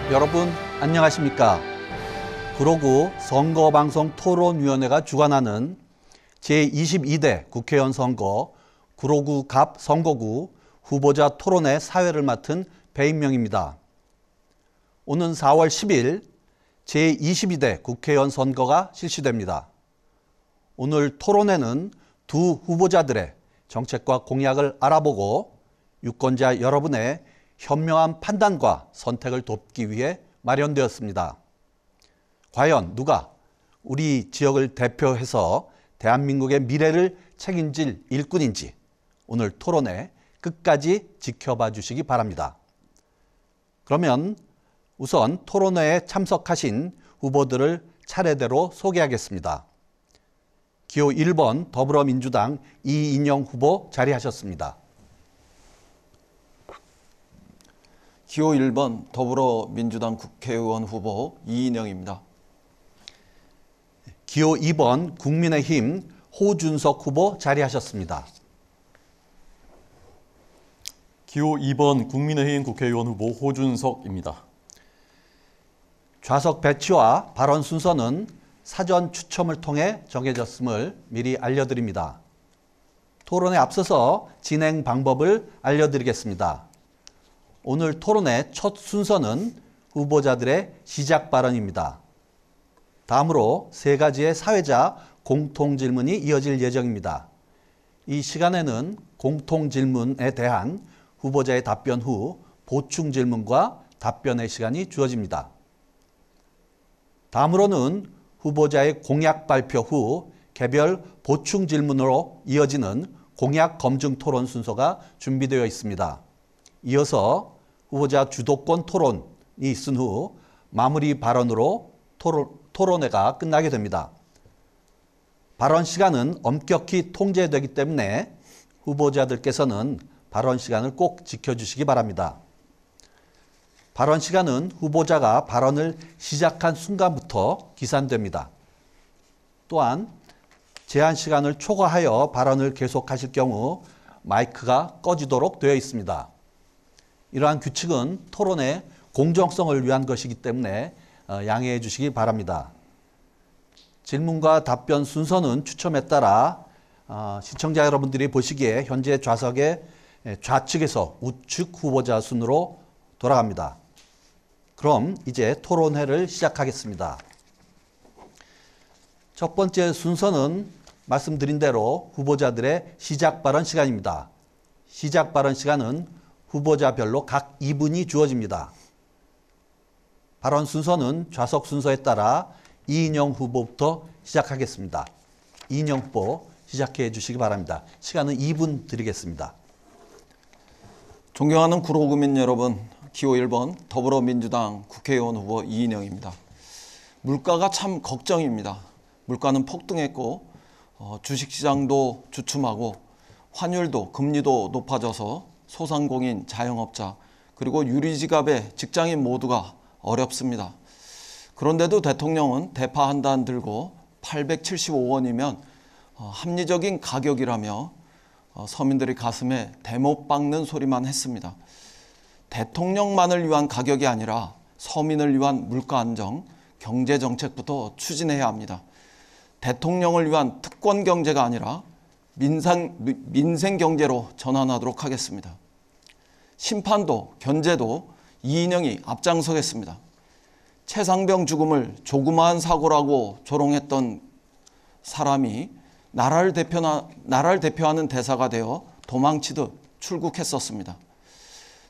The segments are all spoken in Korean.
여러분 안녕하십니까? 구로구 선거방송 토론위원회가 주관하는 제22대 국회의원 선거 구로구 갑 선거구 후보자 토론회 사회를 맡은 배인명입니다. 오는 4월 10일 제22대 국회의원 선거가 실시됩니다. 오늘 토론회는 두 후보자들의 정책과 공약을 알아보고 유권자 여러분의 현명한 판단과 선택을 돕기 위해 마련되었습니다. 과연 누가 우리 지역을 대표해서 대한민국의 미래를 책임질 일꾼인지 오늘 토론회 끝까지 지켜봐 주시기 바랍니다. 그러면 우선 토론회에 참석하신 후보들을 차례대로 소개하겠습니다. 기호 1번 더불어민주당 이인영 후보 자리하셨습니다. 기호 1번 더불어민주당 국회의원 후보 이인영입니다. 기호 2번 국민의힘 호준석 후보 자리하셨습니다. 기호 2번 국민의힘 국회의원 후보 호준석입니다. 좌석 배치와 발언 순서는 사전 추첨을 통해 정해졌음을 미리 알려드립니다. 토론에 앞서서 진행 방법을 알려드리겠습니다. 오늘 토론의 첫 순서는 후보자들의 시작 발언입니다. 다음으로 세 가지의 사회자 공통질문이 이어질 예정입니다. 이 시간에는 공통질문에 대한 후보자의 답변 후 보충질문과 답변의 시간이 주어집니다. 다음으로는 후보자의 공약 발표 후 개별 보충질문으로 이어지는 공약 검증 토론 순서가 준비되어 있습니다. 이어서 후보자 주도권 토론이 있은 후 마무리 발언으로 토론회가 끝나게 됩니다. 발언 시간은 엄격히 통제되기 때문에 후보자들께서는 발언 시간을 꼭 지켜주시기 바랍니다. 발언 시간은 후보자가 발언을 시작한 순간부터 기산됩니다. 또한 제한 시간을 초과하여 발언을 계속하실 경우 마이크가 꺼지도록 되어 있습니다. 이러한 규칙은 토론의 공정성을 위한 것이기 때문에 양해해 주시기 바랍니다. 질문과 답변 순서는 추첨에 따라 시청자 여러분들이 보시기에 현재 좌석의 좌측에서 우측 후보자 순으로 돌아갑니다. 그럼 이제 토론회를 시작하겠습니다. 첫 번째 순서는 말씀드린 대로 후보자들의 시작 발언 시간입니다. 시작 발언 시간은 후보자별로 각 2분이 주어집니다. 발언 순서는 좌석 순서에 따라 이인영 후보부터 시작하겠습니다. 이인영 후보 시작해 주시기 바랍니다. 시간은 2분 드리겠습니다. 존경하는 구로구민 여러분, 기호 1번 더불어민주당 국회의원 후보 이인영입니다. 물가가 참 걱정입니다. 물가는 폭등했고 주식시장도 주춤하고 환율도 금리도 높아져서 소상공인, 자영업자 그리고 유리지갑의 직장인 모두가 어렵습니다. 그런데도 대통령은 대파 한 단 들고 875원이면 합리적인 가격이라며 서민들의 가슴에 대못 박는 소리만 했습니다. 대통령만을 위한 가격이 아니라 서민을 위한 물가 안정, 경제 정책부터 추진해야 합니다. 대통령을 위한 특권 경제가 아니라 민생 경제로 전환하도록 하겠습니다. 심판도 견제도 이인영이 앞장서겠습니다. 최상병 죽음을 조그마한 사고라고 조롱했던 사람이 나라를 대표하는 대사가 되어 도망치듯 출국했었습니다.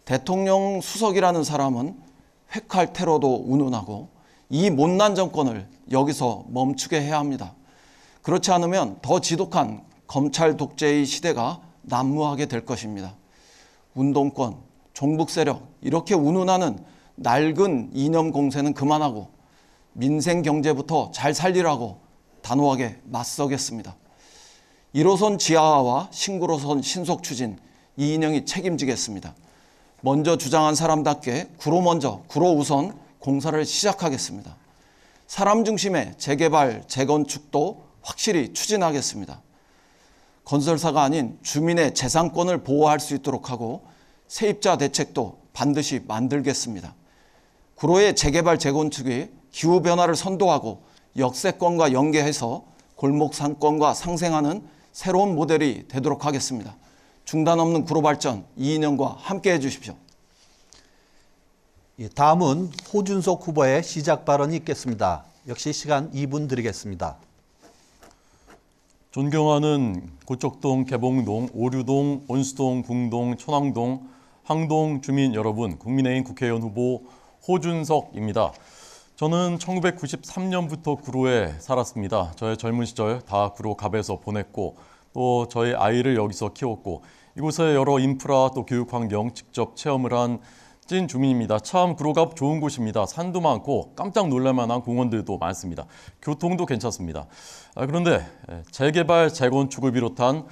대통령 수석이라는 사람은 회칼 테러도 운운하고 이 못난 정권을 여기서 멈추게 해야 합니다. 그렇지 않으면 더 지독한 검찰 독재의 시대가 난무하게 될 것입니다. 운동권, 종북 세력 이렇게 운운하는 낡은 이념 공세는 그만하고 민생 경제부터 잘 살리라고 단호하게 맞서겠습니다. 1호선 지하화와 신구로선 신속 추진 이인영이 책임지겠습니다. 먼저 주장한 사람답게 구로 먼저, 구로 우선 공사를 시작하겠습니다. 사람 중심의 재개발, 재건축도 확실히 추진하겠습니다. 건설사가 아닌 주민의 재산권을 보호할 수 있도록 하고 세입자 대책도 반드시 만들겠습니다. 구로의 재개발 재건축이 기후변화를 선도하고 역세권과 연계해서 골목 상권과 상생하는 새로운 모델이 되도록 하겠습니다. 중단 없는 구로 발전 이인영과 함께해 주십시오. 예, 다음은 호준석 후보의 시작 발언이 있겠습니다. 역시 시간 2분 드리겠습니다. 존경하는 고척동, 개봉동, 오류동, 온수동, 궁동, 천왕동, 항동 주민 여러분, 국민의힘 국회의원 후보 호준석입니다. 저는 1993년부터 구로에 살았습니다. 저의 젊은 시절 다 구로 갑에서 보냈고 또 저의 아이를 여기서 키웠고 이곳의 여러 인프라 또 교육 환경 직접 체험을 한 찐 주민입니다. 참 구로가 좋은 곳입니다. 산도 많고 깜짝 놀랄 만한 공원들도 많습니다. 교통도 괜찮습니다. 그런데 재개발, 재건축을 비롯한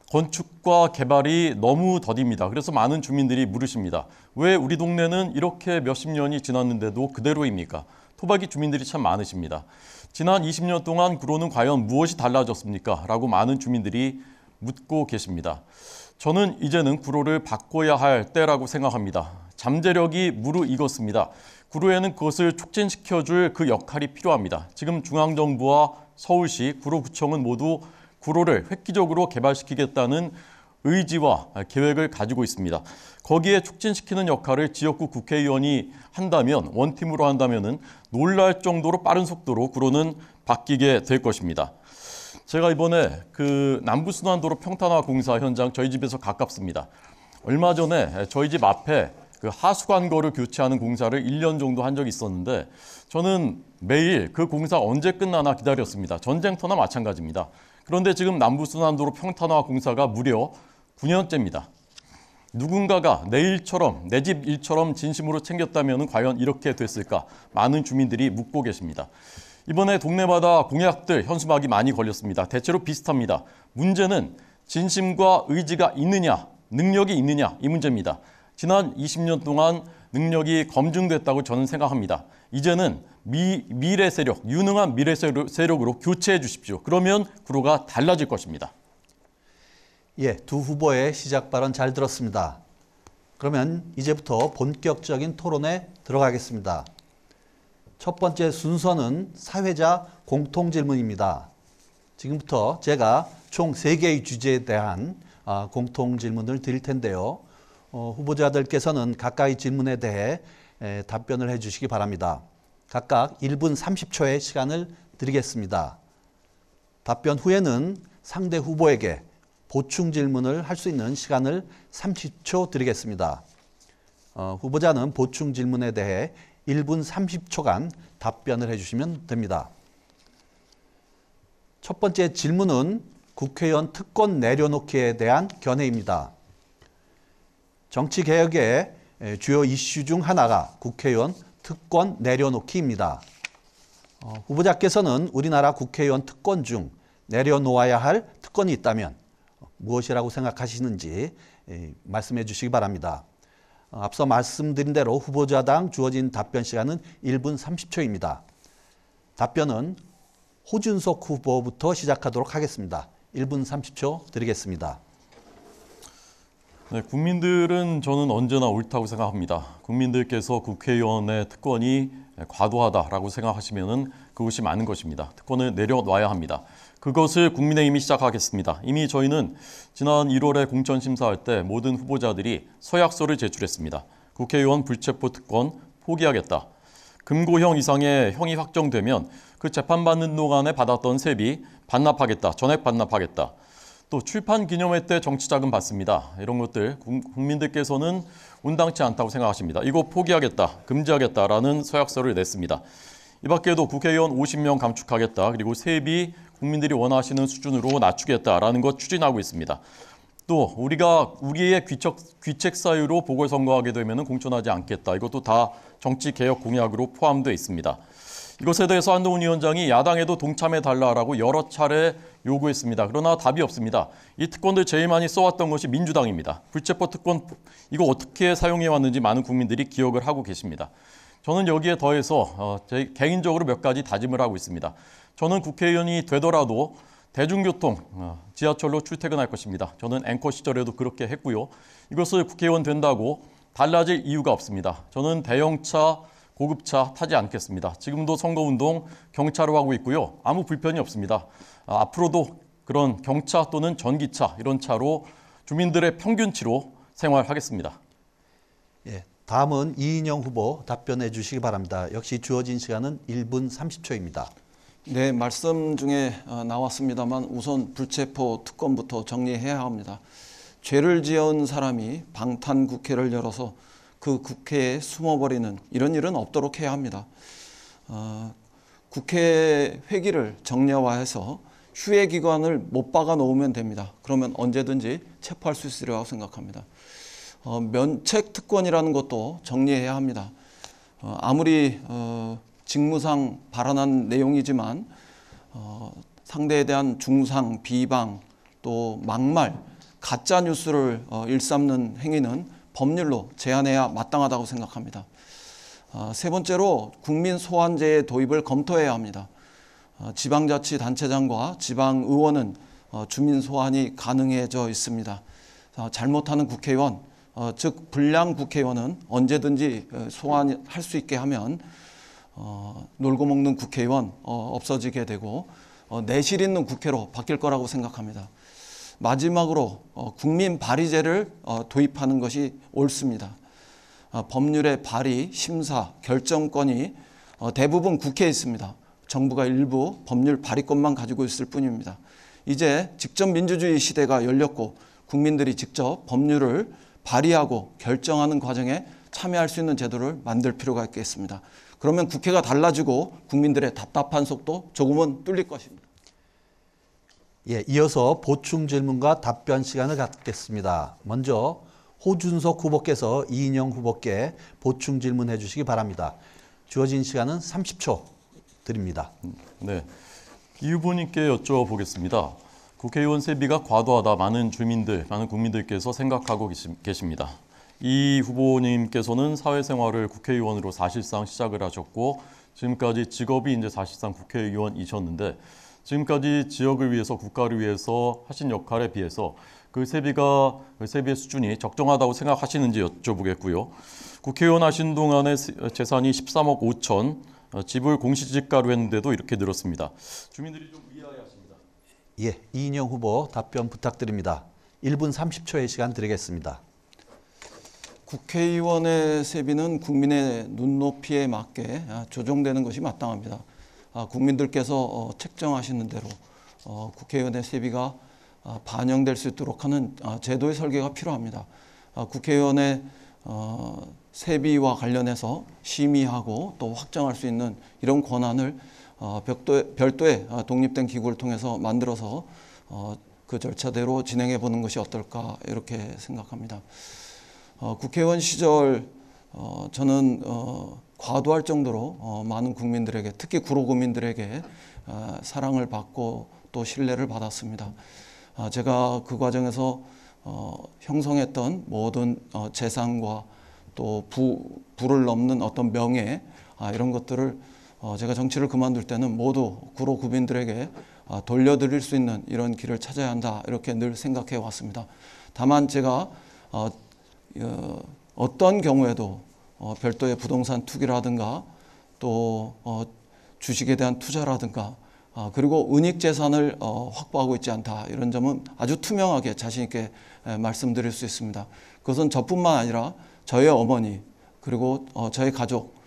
건축과 개발이 너무 더딥니다. 그래서 많은 주민들이 물으십니다. 왜 우리 동네는 이렇게 몇십 년이 지났는데도 그대로입니까? 토박이 주민들이 참 많으십니다. 지난 20년 동안 구로는 과연 무엇이 달라졌습니까? 라고 많은 주민들이 묻고 계십니다. 저는 이제는 구로를 바꿔야 할 때라고 생각합니다. 잠재력이 무르익었습니다. 구로에는 그것을 촉진시켜줄 그 역할이 필요합니다. 지금 중앙정부와 서울시, 구로구청은 모두 구로를 획기적으로 개발시키겠다는 의지와 계획을 가지고 있습니다. 거기에 촉진시키는 역할을 지역구 국회의원이 한다면, 원팀으로 한다면 놀랄 정도로 빠른 속도로 구로는 바뀌게 될 것입니다. 제가 이번에 그 남부순환도로 평탄화 공사 현장 저희 집에서 가깝습니다. 얼마 전에 저희 집 앞에 그 하수관거를 교체하는 공사를 1년 정도 한 적이 있었는데 저는 매일 그 공사 언제 끝나나 기다렸습니다. 전쟁터나 마찬가지입니다. 그런데 지금 남부순환도로 평탄화 공사가 무려 9년째입니다. 누군가가 내 일처럼, 내 집 일처럼 진심으로 챙겼다면 과연 이렇게 됐을까? 많은 주민들이 묻고 계십니다. 이번에 동네마다 공약들 현수막이 많이 걸렸습니다. 대체로 비슷합니다. 문제는 진심과 의지가 있느냐, 능력이 있느냐 이 문제입니다. 지난 20년 동안 능력이 검증됐다고 저는 생각합니다. 이제는 미래 세력, 유능한 미래 세력으로 교체해 주십시오. 그러면 구로가 달라질 것입니다. 예, 두 후보의 시작 발언 잘 들었습니다. 그러면 이제부터 본격적인 토론에 들어가겠습니다. 첫 번째 순서는 사회자 공통 질문입니다. 지금부터 제가 총 3개의 주제에 대한 공통 질문을 드릴 텐데요. 후보자들께서는 각각의 질문에 대해 답변을 해주시기 바랍니다. 각각 1분 30초의 시간을 드리겠습니다. 답변 후에는 상대 후보에게 보충 질문을 할 수 있는 시간을 30초 드리겠습니다. 후보자는 보충 질문에 대해 1분 30초간 답변을 해주시면 됩니다. 첫 번째 질문은 국회의원 특권 내려놓기에 대한 견해입니다. 정치개혁의 주요 이슈 중 하나가 국회의원 특권 내려놓기입니다. 후보자께서는 우리나라 국회의원 특권 중 내려놓아야 할 특권이 있다면 무엇이라고 생각하시는지 말씀해 주시기 바랍니다. 앞서 말씀드린 대로 후보자당 주어진 답변 시간은 1분 30초입니다. 답변은 호준석 후보부터 시작하도록 하겠습니다. 1분 30초 드리겠습니다. 네, 국민들은 저는 언제나 옳다고 생각합니다. 국민들께서 국회의원의 특권이 과도하다라고 생각하시면 그것이 맞는 것입니다. 특권을 내려놔야 합니다. 그것을 국민의힘이 시작하겠습니다. 이미 저희는 지난 1월에 공천 심사할 때 모든 후보자들이 서약서를 제출했습니다. 국회의원 불체포 특권 포기하겠다. 금고형 이상의 형이 확정되면 그 재판받는 동안에 받았던 세비 반납하겠다. 전액 반납하겠다. 또 출판 기념회 때 정치자금 받습니다. 이런 것들 국민들께서는 온당치 않다고 생각하십니다. 이거 포기하겠다, 금지하겠다라는 서약서를 냈습니다. 이 밖에도 국회의원 50명 감축하겠다. 그리고 세비 국민들이 원하시는 수준으로 낮추겠다라는 것 추진하고 있습니다. 또 우리의 귀책 사유로 보궐선거하게 되면 공천하지 않겠다. 이것도 다 정치개혁 공약으로 포함되어 있습니다. 이것에 대해서 한동훈 위원장이 야당에도 동참해달라고 여러 차례 요구했습니다. 그러나 답이 없습니다. 이 특권들 제일 많이 써왔던 것이 민주당입니다. 불체포 특권 이거 어떻게 사용해왔는지 많은 국민들이 기억을 하고 계십니다. 저는 여기에 더해서 제 개인적으로 몇 가지 다짐을 하고 있습니다. 저는 국회의원이 되더라도 대중교통, 지하철로 출퇴근할 것입니다. 저는 앵커 시절에도 그렇게 했고요. 이것을 국회의원 된다고 달라질 이유가 없습니다. 저는 대형차, 고급차 타지 않겠습니다. 지금도 선거운동 경차로 하고 있고요. 아무 불편이 없습니다. 앞으로도 그런 경차 또는 전기차 이런 차로 주민들의 평균치로 생활하겠습니다. 예, 다음은 이인영 후보 답변해 주시기 바랍니다. 역시 주어진 시간은 1분 30초입니다. 네, 말씀 중에 나왔습니다만 우선 불체포 특권부터 정리해야 합니다. 죄를 지은 사람이 방탄 국회를 열어서 그 국회에 숨어버리는 이런 일은 없도록 해야 합니다. 국회 회기를 정례화해서 휴회 기간을 못 박아 놓으면 됩니다. 그러면 언제든지 체포할 수 있으리라고 생각합니다. 면책 특권이라는 것도 정리해야 합니다. 아무리 직무상 발언한 내용이지만 상대에 대한 중상, 비방, 또 막말, 가짜 뉴스를 일삼는 행위는 법률로 제한해야 마땅하다고 생각합니다. 세 번째로 국민 소환제의 도입을 검토해야 합니다. 지방자치단체장과 지방의원은 주민 소환이 가능해져 있습니다. 잘못하는 국회의원, 즉 불량 국회의원은 언제든지 소환할 수 있게 하면 놀고 먹는 국회의원 없어지게 되고 내실 있는 국회로 바뀔 거라고 생각합니다. 마지막으로 국민 발의제를 도입하는 것이 옳습니다. 법률의 발의, 심사, 결정권이 대부분 국회에 있습니다. 정부가 일부 법률 발의권만 가지고 있을 뿐입니다. 이제 직접 민주주의 시대가 열렸고 국민들이 직접 법률을 발의하고 결정하는 과정에 참여할 수 있는 제도를 만들 필요가 있겠습니다. 그러면 국회가 달라지고 국민들의 답답한 속도 조금은 뚫릴 것입니다. 예, 이어서 보충 질문과 답변 시간을 갖겠습니다. 먼저 호준석 후보께서 이인영 후보께 보충 질문해 주시기 바랍니다. 주어진 시간은 30초 드립니다. 네, 이 후보님께 여쭤보겠습니다. 국회의원 세비가 과도하다 많은 국민들께서 생각하고 계십니다. 이 후보님께서는 사회생활을 국회의원으로 사실상 시작을 하셨고 지금까지 직업이 이제 사실상 국회의원이셨는데 지금까지 지역을 위해서 국가를 위해서 하신 역할에 비해서 그 세비의 수준이 적정하다고 생각하시는지 여쭤보겠고요. 국회의원 하신 동안의 재산이 13억 5천, 집을 공시지가로 했는데도 이렇게 늘었습니다. 주민들이 좀 이해하십니다. 예, 이인영 후보 답변 부탁드립니다. 1분 30초의 시간 드리겠습니다. 국회의원의 세비는 국민의 눈높이에 맞게 조정되는 것이 마땅합니다. 국민들께서 책정하시는 대로 국회의원의 세비가 반영될 수 있도록 하는 제도의 설계가 필요합니다. 국회의원의 세비와 관련해서 심의하고 또 확정할 수 있는 이런 권한을 별도의 독립된 기구를 통해서 만들어서 그 절차대로 진행해 보는 것이 어떨까 이렇게 생각합니다. 국회의원 시절 저는 과도할 정도로 많은 국민들에게 특히 구로구민들에게 사랑을 받고 또 신뢰를 받았습니다. 제가 그 과정에서 형성했던 모든 재산과 또 부를 넘는 어떤 명예 이런 것들을 제가 정치를 그만둘 때는 모두 구로구민들에게 돌려드릴 수 있는 이런 길을 찾아야 한다 이렇게 늘 생각해 왔습니다. 다만 제가 어떤 경우에도 별도의 부동산 투기라든가 또 주식에 대한 투자라든가 그리고 은닉 재산을 확보하고 있지 않다 이런 점은 아주 투명하게 자신 있게 말씀드릴 수 있습니다. 그것은 저뿐만 아니라 저의 어머니 그리고 저의 가족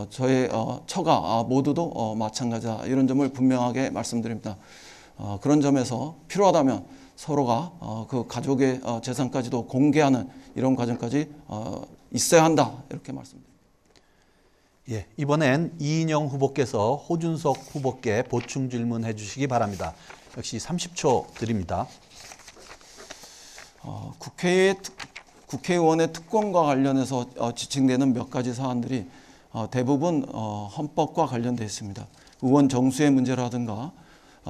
저의 처가 모두도 마찬가지다 이런 점을 분명하게 말씀드립니다. 그런 점에서 필요하다면 서로가 그 가족의 재산까지도 공개하는 이런 과정까지 있어야 한다 이렇게 말씀드립니다. 예, 이번엔 이인영 후보께서 호준석 후보께 보충 질문해 주시기 바랍니다. 역시 30초 드립니다. 국회의원의 특권과 관련해서 지칭되는 몇 가지 사안들이 대부분 헌법과 관련되어 있습니다. 의원 정수의 문제라든가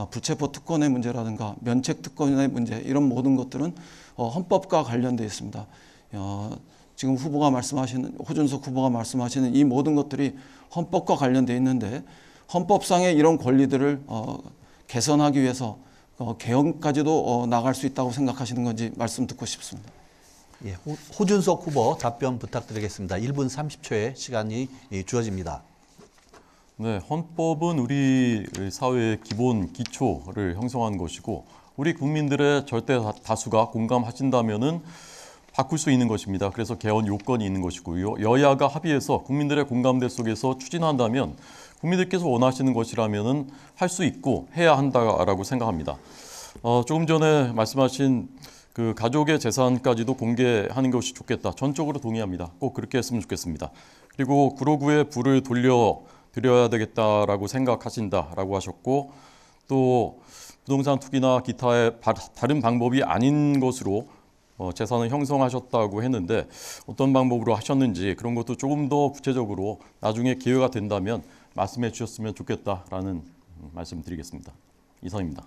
불체포 특권의 문제라든가 면책 특권의 문제 이런 모든 것들은 헌법과 관련되어 있습니다. 지금 호준석 후보가 말씀하시는 이 모든 것들이 헌법과 관련되어 있는데 헌법상의 이런 권리들을 개선하기 위해서 개헌까지도 나갈 수 있다고 생각하시는 건지 말씀 듣고 싶습니다. 예, 호준석 후보 답변 부탁드리겠습니다. 1분 30초의 시간이 주어집니다. 네, 헌법은 우리 사회의 기본 기초를 형성한 것이고 우리 국민들의 절대 다수가 공감하신다면은 바꿀 수 있는 것입니다. 그래서 개헌 요건이 있는 것이고요. 여야가 합의해서 국민들의 공감대 속에서 추진한다면 국민들께서 원하시는 것이라면은 할 수 있고 해야 한다라고 생각합니다. 조금 전에 말씀하신 그 가족의 재산까지도 공개하는 것이 좋겠다. 전적으로 동의합니다. 꼭 그렇게 했으면 좋겠습니다. 그리고 구로구에 불을 돌려드려야 되겠다라고 생각하신다라고 하셨고 또 부동산 투기나 기타의 다른 방법이 아닌 것으로 재산을 형성하셨다고 했는데 어떤 방법으로 하셨는지 그런 것도 조금 더 구체적으로 나중에 기회가 된다면 말씀해 주셨으면 좋겠다라는 말씀 드리겠습니다. 이상입니다.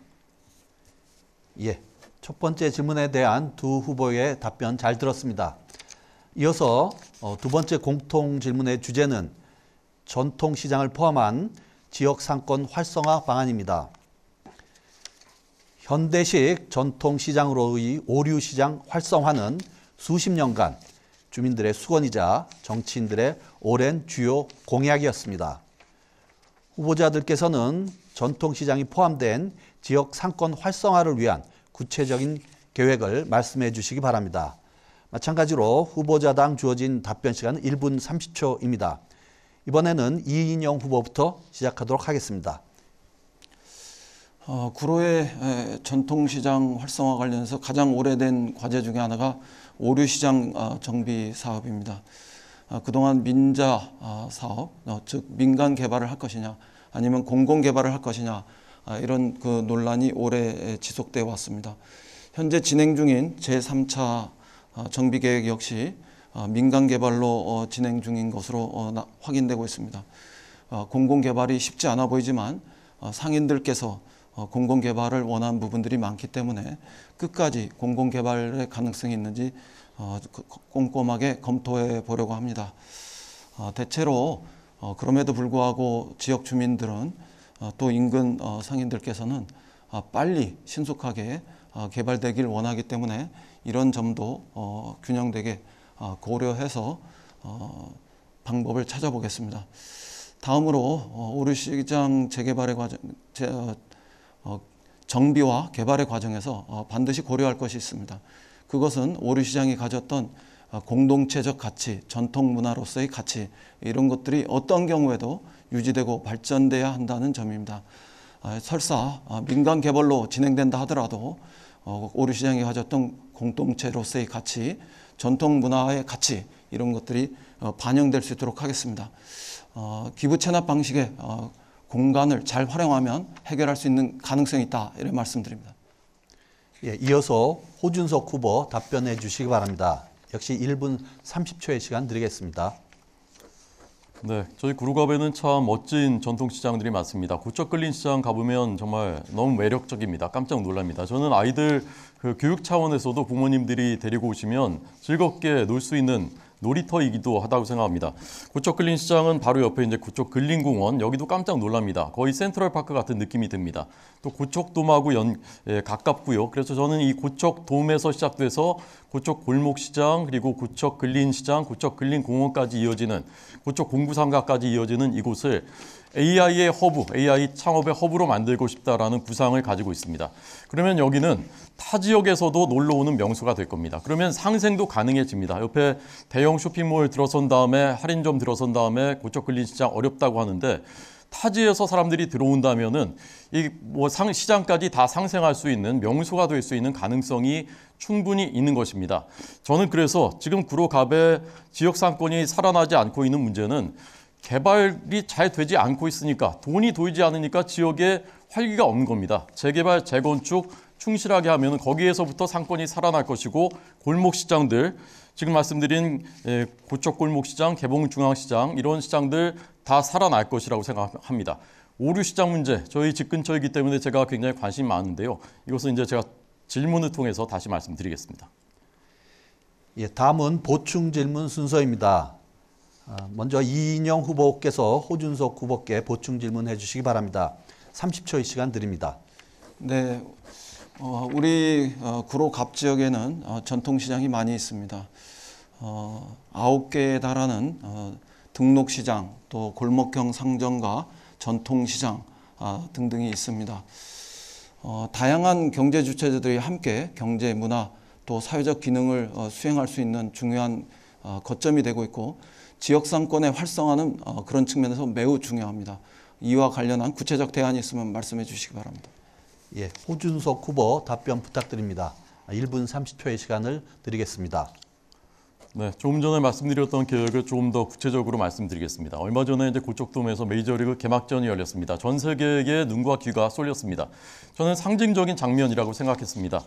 예, 첫 번째 질문에 대한 두 후보의 답변 잘 들었습니다. 이어서 두 번째 공통 질문의 주제는 전통시장을 포함한 지역상권 활성화 방안입니다. 현대식 전통시장으로의 오류시장 활성화는 수십 년간 주민들의 수건이자 정치인들의 오랜 주요 공약이었습니다. 후보자들께서는 전통시장이 포함된 지역 상권 활성화를 위한 구체적인 계획을 말씀해 주시기 바랍니다. 마찬가지로 후보자당 주어진 답변 시간은 1분 30초입니다. 이번에는 이인영 후보부터 시작하도록 하겠습니다. 구로의 전통시장 활성화 관련해서 가장 오래된 과제 중에 하나가 오류시장 정비 사업입니다. 그동안 민자 사업, 즉 민간 개발을 할 것이냐 아니면 공공 개발을 할 것이냐 이런 그 논란이 오래 지속되어 왔습니다. 현재 진행 중인 제3차 정비 계획 역시 민간 개발로 진행 중인 것으로 확인되고 있습니다. 공공 개발이 쉽지 않아 보이지만 상인들께서 공공 개발을 원하는 부분들이 많기 때문에 끝까지 공공 개발의 가능성이 있는지 꼼꼼하게 검토해 보려고 합니다. 대체로 그럼에도 불구하고 지역 주민들은 또 인근 상인들께서는 빨리 신속하게 개발되길 원하기 때문에 이런 점도 균형되게 고려해서 방법을 찾아보겠습니다. 다음으로 오류시장 재개발의 과정, 정비와 개발의 과정에서 반드시 고려할 것이 있습니다. 그것은 오류시장이 가졌던 공동체적 가치, 전통문화로서의 가치 이런 것들이 어떤 경우에도 유지되고 발전돼야 한다는 점입니다. 설사 민간 개발로 진행된다 하더라도 오류시장이 가졌던 공동체로서의 가치, 전통문화의 가치 이런 것들이 반영될 수 있도록 하겠습니다. 기부 체납 방식의 공간을 잘 활용하면 해결할 수 있는 가능성이 있다 이런 말씀드립니다. 예, 이어서 호준석 후보 답변해 주시기 바랍니다. 역시 1분 30초의 시간 드리겠습니다. 네, 저희 구로갑에는 참 멋진 전통시장들이 많습니다. 고척근린 시장 가보면 정말 너무 매력적입니다. 깜짝 놀랍니다. 저는 아이들 그 교육 차원에서도 부모님들이 데리고 오시면 즐겁게 놀 수 있는 놀이터이기도 하다고 생각합니다. 고척근린 시장은 바로 옆에 이제 고척근린공원 여기도 깜짝 놀랍니다. 거의 센트럴파크 같은 느낌이 듭니다. 또 고척돔하고 가깝고요. 그래서 저는 이 고척돔에서 시작돼서 고척골목시장 그리고 고척근린시장, 고척근린공원까지 이어지는 고척공구상가까지 이어지는 이곳을 AI의 허브, AI 창업의 허브로 만들고 싶다라는 구상을 가지고 있습니다. 그러면 여기는 타 지역에서도 놀러 오는 명소가 될 겁니다. 그러면 상생도 가능해집니다. 옆에 대형 쇼핑몰 들어선 다음에 할인점 들어선 다음에 고척근린시장 어렵다고 하는데 타지에서 사람들이 들어온다면은 이 시장까지 다 상생할 수 있는 명소가 될 수 있는 가능성이 충분히 있는 것입니다. 저는 그래서 지금 구로갑의 지역 상권이 살아나지 않고 있는 문제는 개발이 잘 되지 않고 있으니까 돈이 돌지 않으니까 지역에 활기가 없는 겁니다. 재개발, 재건축 충실하게 하면 거기에서부터 상권이 살아날 것이고 골목시장들 지금 말씀드린 고척골목시장, 개봉중앙시장 이런 시장들 다 살아날 것이라고 생각합니다. 오류시장 문제 저희 집 근처이기 때문에 제가 굉장히 관심이 많은데요. 이것은 이제 제가 질문을 통해서 다시 말씀드리겠습니다. 예, 다음은 보충 질문 순서입니다. 먼저 이인영 후보께서 호준석 후보께 보충 질문해 주시기 바랍니다. 30초의 시간 드립니다. 네, 우리 구로 갑 지역에는 전통시장이 많이 있습니다. 9개에 달하는 등록시장, 또 골목형 상점과 전통시장 등등이 있습니다. 다양한 경제 주체들이 함께 경제, 문화, 또 사회적 기능을 수행할 수 있는 중요한 거점이 되고 있고 지역 상권의 활성화는 그런 측면에서 매우 중요합니다. 이와 관련한 구체적 대안이 있으면 말씀해 주시기 바랍니다. 예, 호준석 후보 답변 부탁드립니다. 1분 30초의 시간을 드리겠습니다. 네, 조금 전에 말씀드렸던 계획을 조금 더 구체적으로 말씀드리겠습니다. 얼마 전에 이제 고척돔에서 메이저리그 개막전이 열렸습니다. 전 세계의 눈과 귀가 쏠렸습니다. 저는 상징적인 장면이라고 생각했습니다.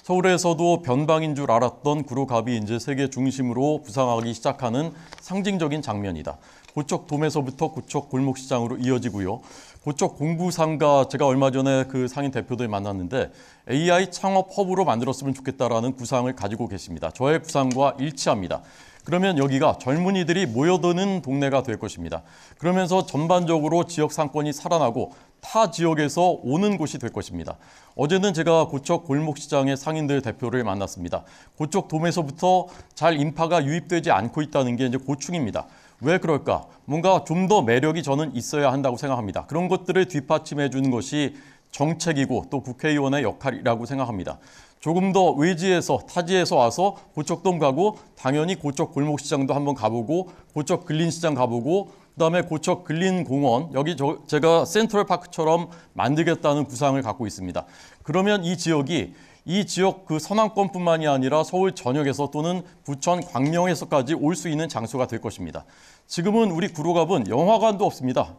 서울에서도 변방인 줄 알았던 구로갑이 이제 세계 중심으로 부상하기 시작하는 상징적인 장면이다. 고척돔에서부터 고척 골목시장으로 이어지고요. 고척 공부상가 제가 얼마 전에 그 상인 대표들 만났는데 AI 창업 허브로 만들었으면 좋겠다라는 구상을 가지고 계십니다. 저의 구상과 일치합니다. 그러면 여기가 젊은이들이 모여드는 동네가 될 것입니다. 그러면서 전반적으로 지역 상권이 살아나고 타 지역에서 오는 곳이 될 것입니다. 어제는 제가 고척 골목시장의 상인들 대표를 만났습니다. 고척 돔에서부터 잘 인파가 유입되지 않고 있다는 게 이제 고충입니다. 왜 그럴까? 뭔가 좀 더 매력이 저는 있어야 한다고 생각합니다. 그런 것들을 뒷받침해 주는 것이 정책이고 또 국회의원의 역할이라고 생각합니다. 조금 더 외지에서 타지에서 와서 고척돔 가고 당연히 고척 골목시장도 한번 가보고 고척 근린시장 가보고 그다음에 고척 근린공원 여기 제가 센트럴파크처럼 만들겠다는 구상을 갖고 있습니다. 그러면 이 지역 그 서남권뿐만이 아니라 서울 전역에서 또는 부천 광명에서까지 올 수 있는 장소가 될 것입니다. 지금은 우리 구로갑은 영화관도 없습니다.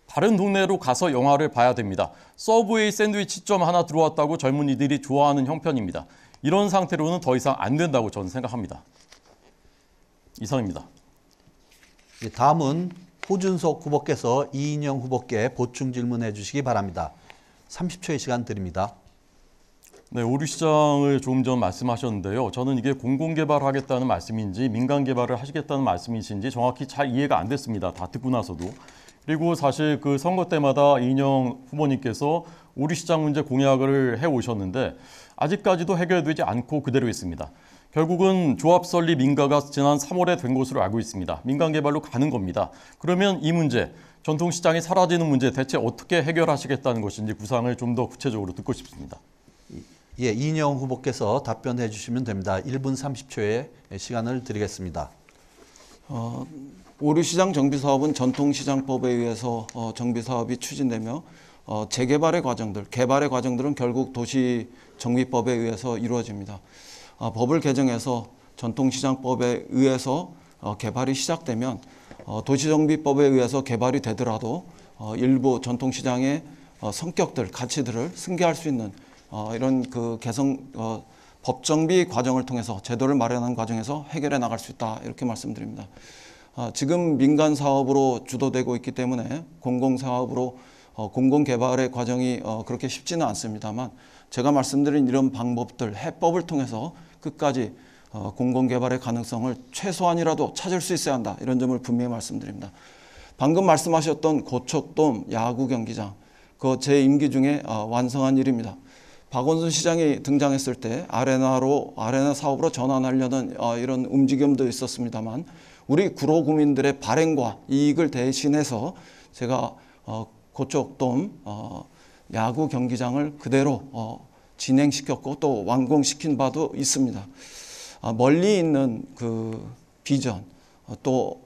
다른 동네로 가서 영화를 봐야 됩니다. 서브웨이 샌드위치점 하나 들어왔다고 젊은이들이 좋아하는 형편입니다. 이런 상태로는 더 이상 안 된다고 저는 생각합니다. 이상입니다. 다음은 호준석 후보께서 이인영 후보께 보충 질문해 주시기 바랍니다. 30초의 시간 드립니다. 네, 오류시장을 조금 전 말씀하셨는데요. 저는 이게 공공개발하겠다는 말씀인지 민간개발을 하시겠다는 말씀이신지 정확히 잘 이해가 안 됐습니다. 다 듣고 나서도. 그리고 사실 그 선거 때마다 이인영 후보님께서 오류시장 문제 공약을 해오셨는데 아직까지도 해결되지 않고 그대로 있습니다. 결국은 조합 설립 인가가 지난 3월에 된 것으로 알고 있습니다. 민간개발로 가는 겁니다. 그러면 이 문제, 전통시장이 사라지는 문제 대체 어떻게 해결하시겠다는 것인지 구상을 좀 더 구체적으로 듣고 싶습니다. 예, 이인영 후보께서 답변해 주시면 됩니다. 1분 30초의 시간을 드리겠습니다. 오류시장 정비사업은 전통시장법에 의해서 정비사업이 추진되며 재개발의 과정들, 개발의 과정들은 결국 도시정비법에 의해서 이루어집니다. 법을 개정해서 전통시장법에 의해서 개발이 시작되면 도시정비법에 의해서 개발이 되더라도 일부 전통시장의 성격들, 가치들을 승계할 수 있는 이런 그 개성 법정비 과정을 통해서 제도를 마련하는 과정에서 해결해 나갈 수 있다 이렇게 말씀드립니다. 지금 민간 사업으로 주도되고 있기 때문에 공공사업으로 공공개발의 과정이 그렇게 쉽지는 않습니다만 제가 말씀드린 이런 방법들, 해법을 통해서 끝까지 공공개발의 가능성을 최소한이라도 찾을 수 있어야 한다 이런 점을 분명히 말씀드립니다. 방금 말씀하셨던 고척돔 야구 경기장, 그 제 임기 중에 완성한 일입니다. 박원순 시장이 등장했을 때 아레나 사업으로 전환하려는 이런 움직임도 있었습니다만 우리 구로 구민들의 발행과 이익을 대신해서 제가 고척돔 야구 경기장을 그대로 진행시켰고 또 완공시킨 바도 있습니다. 멀리 있는 그 비전 또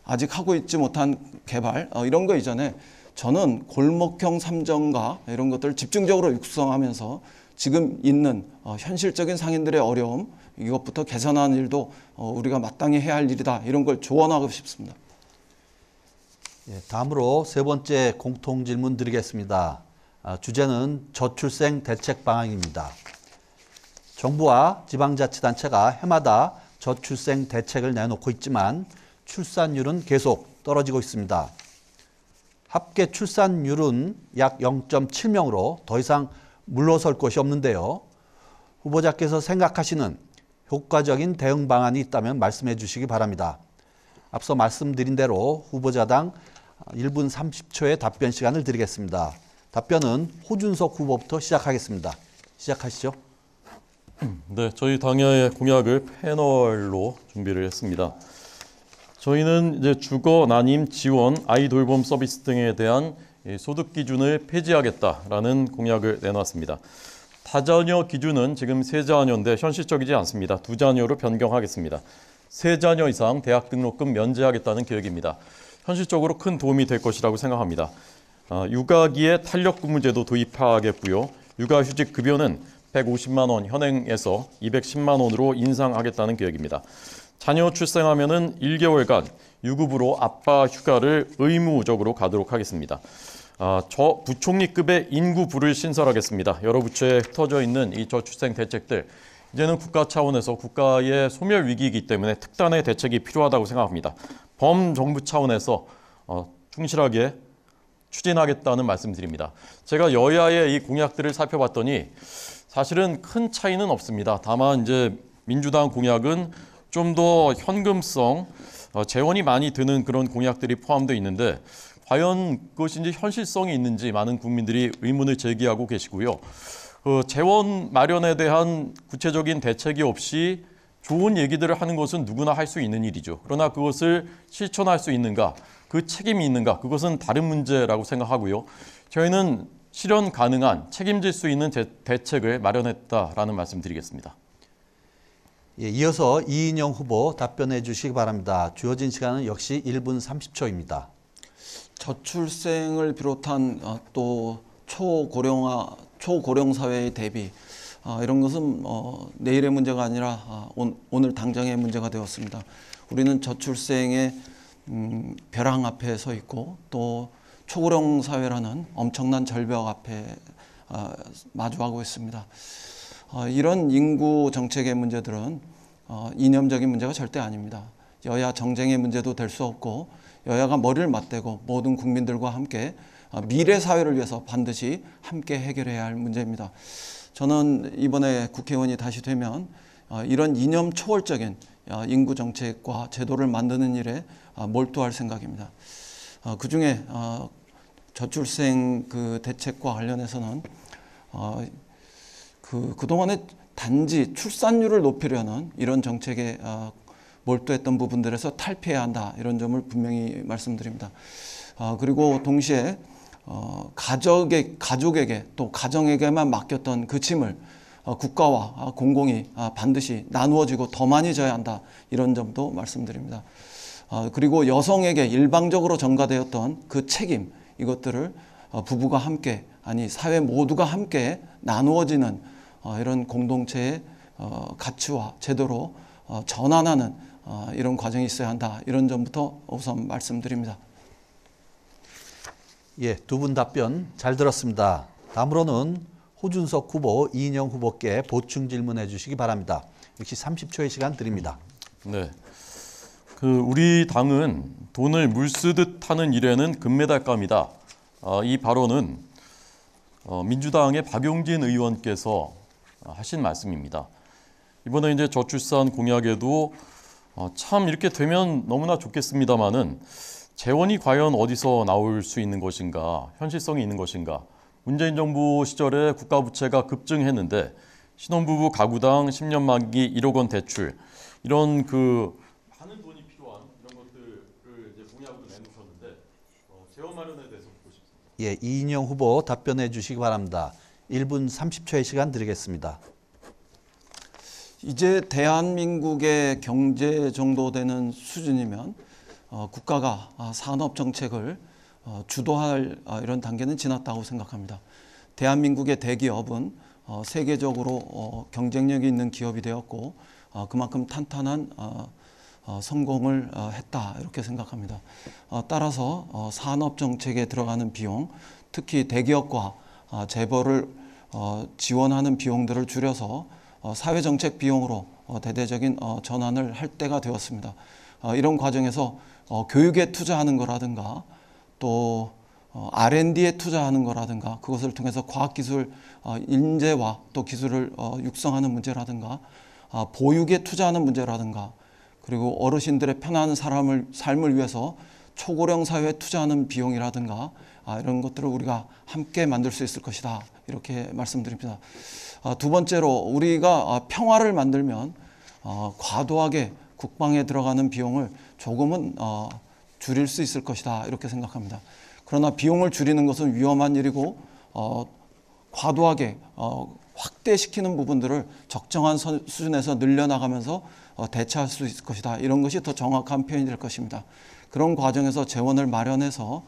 아직 하고 있지 못한 개발 이런 거 이전에 저는 골목형 삼정가 이런 것들을 집중적으로 육성하면서 지금 있는 현실적인 상인들의 어려움 이것부터 개선하는 일도 우리가 마땅히 해야 할 일이다 이런 걸 조언하고 싶습니다. 예, 다음으로 세 번째 공통 질문 드리겠습니다. 주제는 저출생 대책 방안입니다. 정부와 지방자치단체가 해마다 저출생 대책을 내놓고 있지만 출산율은 계속 떨어지고 있습니다. 합계 출산율은 약 0.7명으로 더 이상 물러설 것이 없는데요. 후보자께서 생각하시는 효과적인 대응 방안이 있다면 말씀해 주시기 바랍니다. 앞서 말씀드린 대로 후보자당 1분 30초의 답변 시간을 드리겠습니다. 답변은 호준석 후보부터 시작하겠습니다. 시작하시죠. 네, 저희 당의 공약을 패널로 준비를 했습니다. 저희는 이제 주거, 난임, 지원, 아이 돌봄 서비스 등에 대한 소득 기준을 폐지하겠다라는 공약을 내놨습니다. 다자녀 기준은 지금 3자녀인데 현실적이지 않습니다. 2자녀로 변경하겠습니다. 3자녀 이상 대학 등록금 면제하겠다는 계획입니다. 현실적으로 큰 도움이 될 것이라고 생각합니다. 육아기에 탄력근무제도 도입하겠고요. 육아휴직 급여는 150만 원 현행에서 210만 원으로 인상하겠다는 계획입니다. 자녀 출생하면은 1개월간 유급으로 아빠 휴가를 의무적으로 가도록 하겠습니다. 저 부총리급의 인구부를 신설하겠습니다. 여러 부처에 흩어져 있는 이 저출생 대책들, 이제는 국가 차원에서 국가의 소멸 위기이기 때문에 특단의 대책이 필요하다고 생각합니다. 범정부 차원에서 충실하게 추진하겠다는 말씀드립니다. 제가 여야의 이 공약들을 살펴봤더니 사실은 큰 차이는 없습니다. 다만 이제 민주당 공약은 좀 더 현금성, 재원이 많이 드는 그런 공약들이 포함되어 있는데 과연 그것이 이제 현실성이 있는지 많은 국민들이 의문을 제기하고 계시고요. 재원 마련에 대한 구체적인 대책이 없이 좋은 얘기들을 하는 것은 누구나 할 수 있는 일이죠. 그러나 그것을 실천할 수 있는가, 그 책임이 있는가, 그것은 다른 문제라고 생각하고요. 저희는 실현 가능한 책임질 수 있는 대책을 마련했다라는 말씀드리겠습니다. 예, 이어서 이인영 후보 답변해 주시기 바랍니다. 주어진 시간은 역시 1분 30초입니다. 저출생을 비롯한 또 초고령 사회의 대비, 이런 것은 내일의 문제가 아니라 오늘 당장의 문제가 되었습니다. 우리는 저출생의 벼랑 앞에 서 있고 또 초고령 사회라는 엄청난 절벽 앞에 마주하고 있습니다. 이런 인구 정책의 문제들은 이념적인 문제가 절대 아닙니다. 여야 정쟁의 문제도 될 수 없고 여야가 머리를 맞대고 모든 국민들과 함께 미래 사회를 위해서 반드시 함께 해결해야 할 문제입니다. 저는 이번에 국회의원이 다시 되면 이런 이념 초월적인 인구 정책과 제도를 만드는 일에 몰두할 생각입니다. 그중에 저출생 그 대책과 관련해서는 그동안에 단지 출산율을 높이려는 이런 정책에 몰두했던 부분들에서 탈피해야 한다, 이런 점을 분명히 말씀드립니다. 그리고 동시에 가족에게 또 가정에게만 맡겼던 그 짐을 국가와 공공이 반드시 나누어지고 더 많이 져야 한다, 이런 점도 말씀드립니다. 그리고 여성에게 일방적으로 전가되었던 그 책임, 이것들을 부부가 함께, 아니 사회 모두가 함께 나누어지는 이런 공동체의 가치와 제도로 전환하는 이런 과정이 있어야 한다, 이런 점부터 우선 말씀드립니다. 예, 두 분 답변 잘 들었습니다. 다음으로는 호준석 후보, 이인영 후보께 보충 질문해 주시기 바랍니다. 역시 30초의 시간 드립니다. 네, 우리 당은 돈을 물 쓰듯 하는 일에는 금메달감이다. 이 발언은 민주당의 박용진 의원께서 하신 말씀입니다. 이번에 이제 저출산 공약에도 참 이렇게 되면 너무나 좋겠습니다마는 재원이 과연 어디서 나올 수 있는 것인가, 현실성이 있는 것인가. 문재인 정부 시절에 국가 부채가 급증했는데 신혼부부 가구당 10년 만기 1억 원 대출, 이런 많은 돈이 필요한 이런 것들을 이제 공약으로 내놓으셨는데 재원 마련에 대해서 묻고 싶습니다. 예, 이인영 후보 답변해 주시기 바랍니다. 1분 30초의 시간 드리겠습니다. 이제 대한민국의 경제 정도 되는 수준이면 국가가 산업 정책을 주도할 이런 단계는 지났다고 생각합니다. 대한민국의 대기업은 세계적으로 경쟁력이 있는 기업이 되었고 그만큼 탄탄한 성공을 했다, 이렇게 생각합니다. 따라서 산업 정책에 들어가는 비용, 특히 대기업과 재벌을 지원하는 비용들을 줄여서 사회정책 비용으로 대대적인 전환을 할 때가 되었습니다. 이런 과정에서 교육에 투자하는 거라든가 또 R&D에 투자하는 거라든가 그것을 통해서 과학기술 인재와 또 기술을 육성하는 문제라든가 보육에 투자하는 문제라든가 그리고 어르신들의 편안한 삶을 위해서 초고령 사회에 투자하는 비용이라든가 이런 것들을 우리가 함께 만들 수 있을 것이다, 이렇게 말씀드립니다. 두 번째로 우리가 평화를 만들면 과도하게 국방에 들어가는 비용을 조금은 줄일 수 있을 것이다 이렇게 생각합니다. 그러나 비용을 줄이는 것은 위험한 일이고 과도하게 확대시키는 부분들을 적정한 수준에서 늘려나가면서 대처할 수 있을 것이다. 이런 것이 더 정확한 표현이 될 것입니다. 그런 과정에서 재원을 마련해서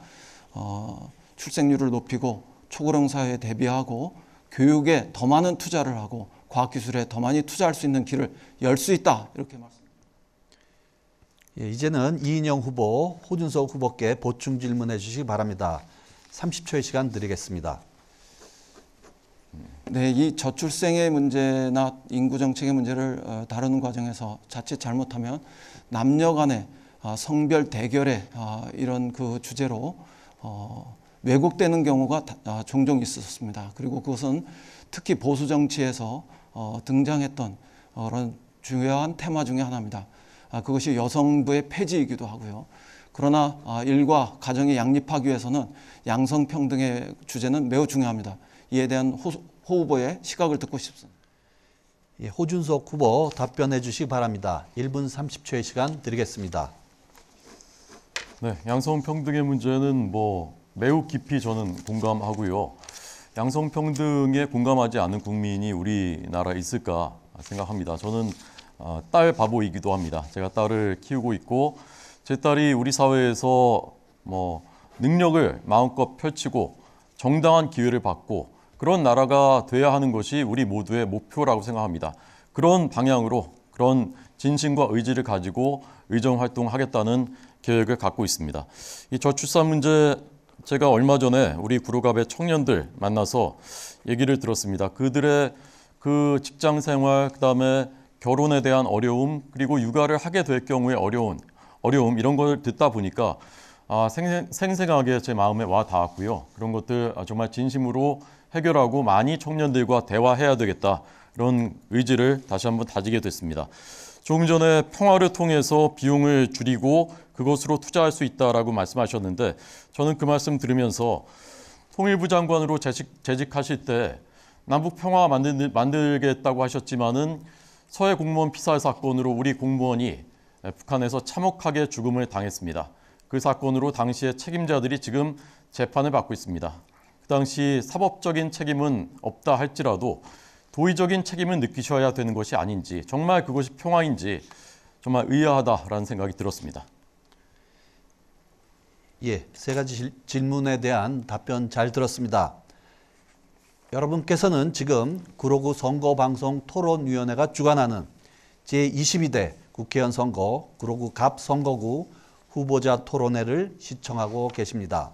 출생률을 높이고 초고령 사회에 대비하고 교육에 더 많은 투자를 하고 과학기술에 더 많이 투자할 수 있는 길을 열 수 있다. 이렇게 말씀드립니다. 예, 이제는 이인영 후보, 호준석 후보께 보충 질문해 주시기 바랍니다. 30초의 시간 드리겠습니다. 네, 이 저출생의 문제나 인구 정책의 문제를 다루는 과정에서 자칫 잘못하면 남녀 간의 성별 대결의 이런 그 주제로 왜곡되는 경우가 종종 있었습니다. 그리고 그것은 특히 보수 정치에서 등장했던 그런 중요한 테마 중에 하나입니다. 그것이 여성부의 폐지이기도 하고요. 그러나 일과 가정에 양립하기 위해서는 양성평등의 주제는 매우 중요합니다. 이에 대한 호 후보의 시각을 듣고 싶습니다. 예, 호준석 후보 답변해 주시기 바랍니다. 1분 30초의 시간 드리겠습니다. 네, 양성평등의 문제는 매우 깊이 저는 공감하고요. 양성평등에 공감하지 않는 국민이 우리나라에 있을까 생각합니다. 저는 딸 바보이기도 합니다. 제가 딸을 키우고 있고 제 딸이 우리 사회에서 능력을 마음껏 펼치고 정당한 기회를 받고 그런 나라가 돼야 하는 것이 우리 모두의 목표라고 생각합니다. 그런 방향으로 그런 진심과 의지를 가지고 의정활동하겠다는 계획을 갖고 있습니다. 이 저출산 문제 제가 얼마 전에 우리 구로갑의 청년들 만나서 얘기를 들었습니다. 그들의 그 직장 생활, 그다음에 결혼에 대한 어려움, 그리고 육아를 하게 될 경우의 어려움 이런 걸 듣다 보니까 생생하게 제 마음에 와 닿았고요. 그런 것들 정말 진심으로 해결하고 많이 청년들과 대화해야 되겠다. 이런 의지를 다시 한번 다지게 됐습니다. 조금 전에 평화를 통해서 비용을 줄이고 그것으로 투자할 수 있다라고 말씀하셨는데 저는 그 말씀 들으면서 통일부 장관으로 재직하실 때 남북 평화 만들겠다고 하셨지만은 서해 공무원 피살 사건으로 우리 공무원이 북한에서 참혹하게 죽음을 당했습니다. 그 사건으로 당시의 책임자들이 지금 재판을 받고 있습니다. 그 당시 사법적인 책임은 없다 할지라도 도의적인 책임을 느끼셔야 되는 것이 아닌지, 정말 그것이 평화인지 정말 의아하다라는 생각이 들었습니다. 예, 세 가지 질문에 대한 답변 잘 들었습니다. 여러분께서는 지금 구로구 선거방송 토론위원회가 주관하는 제22대 국회의원 선거 구로구 갑 선거구 후보자 토론회를 시청하고 계십니다.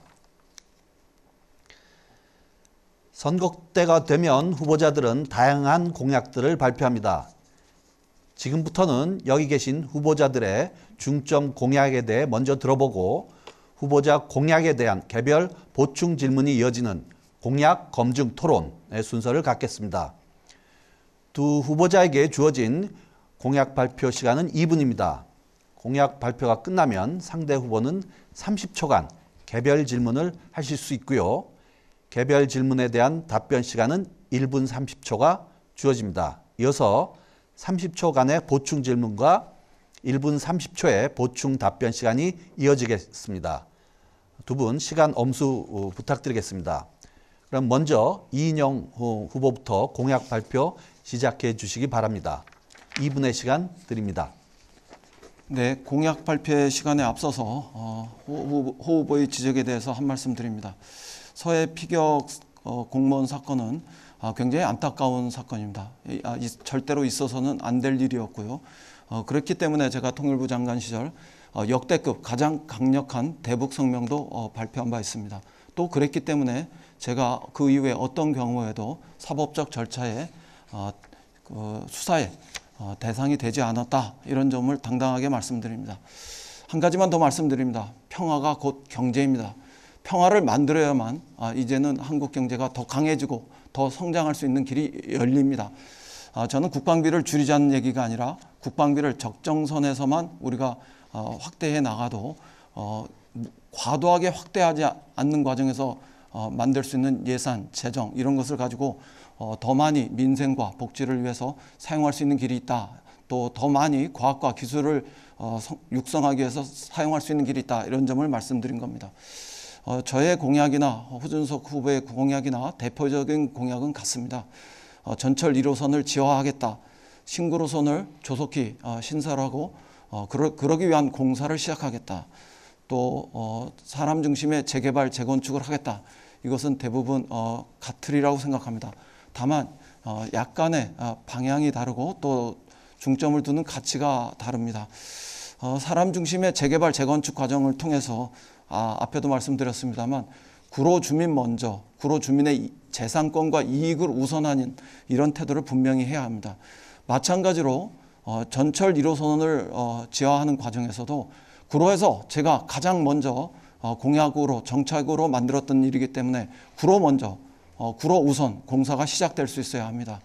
선거 때가 되면 후보자들은 다양한 공약들을 발표합니다. 지금부터는 여기 계신 후보자들의 중점 공약에 대해 먼저 들어보고 후보자 공약에 대한 개별 보충 질문이 이어지는 공약 검증 토론의 순서를 갖겠습니다. 두 후보자에게 주어진 공약 발표 시간은 2분입니다. 공약 발표가 끝나면 상대 후보는 30초간 개별 질문을 하실 수 있고요. 개별 질문에 대한 답변 시간은 1분 30초가 주어집니다. 이어서 30초간의 보충 질문과 1분 30초의 보충 답변 시간이 이어지겠습니다. 두 분 시간 엄수 부탁드리겠습니다. 그럼 먼저 이인영 후보부터 공약 발표 시작해 주시기 바랍니다. 2분의 시간 드립니다. 네, 공약 발표 시간에 앞서서 호 후보의 지적에 대해서 한 말씀 드립니다. 서해 피격 공무원 사건은 굉장히 안타까운 사건입니다. 절대로 있어서는 안 될 일이었고요. 그렇기 때문에 제가 통일부 장관 시절 역대급 가장 강력한 대북 성명도 발표한 바 있습니다. 또 그랬기 때문에 제가 그 이후에 어떤 경우에도 사법적 절차에 수사에 대상이 되지 않았다, 이런 점을 당당하게 말씀드립니다. 한 가지만 더 말씀드립니다. 평화가 곧 경제입니다. 평화를 만들어야만 이제는 한국 경제가 더 강해지고 더 성장할 수 있는 길이 열립니다. 저는 국방비를 줄이자는 얘기가 아니라 국방비를 적정선에서만 우리가 확대해 나가도 과도하게 확대하지 않는 과정에서 만들 수 있는 예산, 재정 이런 것을 가지고 더 많이 민생과 복지를 위해서 사용할 수 있는 길이 있다. 또 더 많이 과학과 기술을 육성하기 위해서 사용할 수 있는 길이 있다. 이런 점을 말씀드린 겁니다. 저의 공약이나 호준석 후보의 공약이나 대표적인 공약은 같습니다. 전철 1호선을 지화하겠다. 신구로선을 조속히 신설하고 그러기 위한 공사를 시작하겠다. 또 사람 중심의 재개발, 재건축을 하겠다. 이것은 대부분 같으리라고 생각합니다. 다만 약간의 방향이 다르고 또 중점을 두는 가치가 다릅니다. 사람 중심의 재개발, 재건축 과정을 통해서 앞에도 말씀드렸습니다만 구로 주민 먼저, 구로 주민의 재산권과 이익을 우선하는 이런 태도를 분명히 해야 합니다. 마찬가지로 전철 1호선을 지화하는 과정에서도 구로에서 제가 가장 먼저 공약으로 정착으로 만들었던 일이기 때문에 구로 먼저, 구로 우선 공사가 시작될 수 있어야 합니다.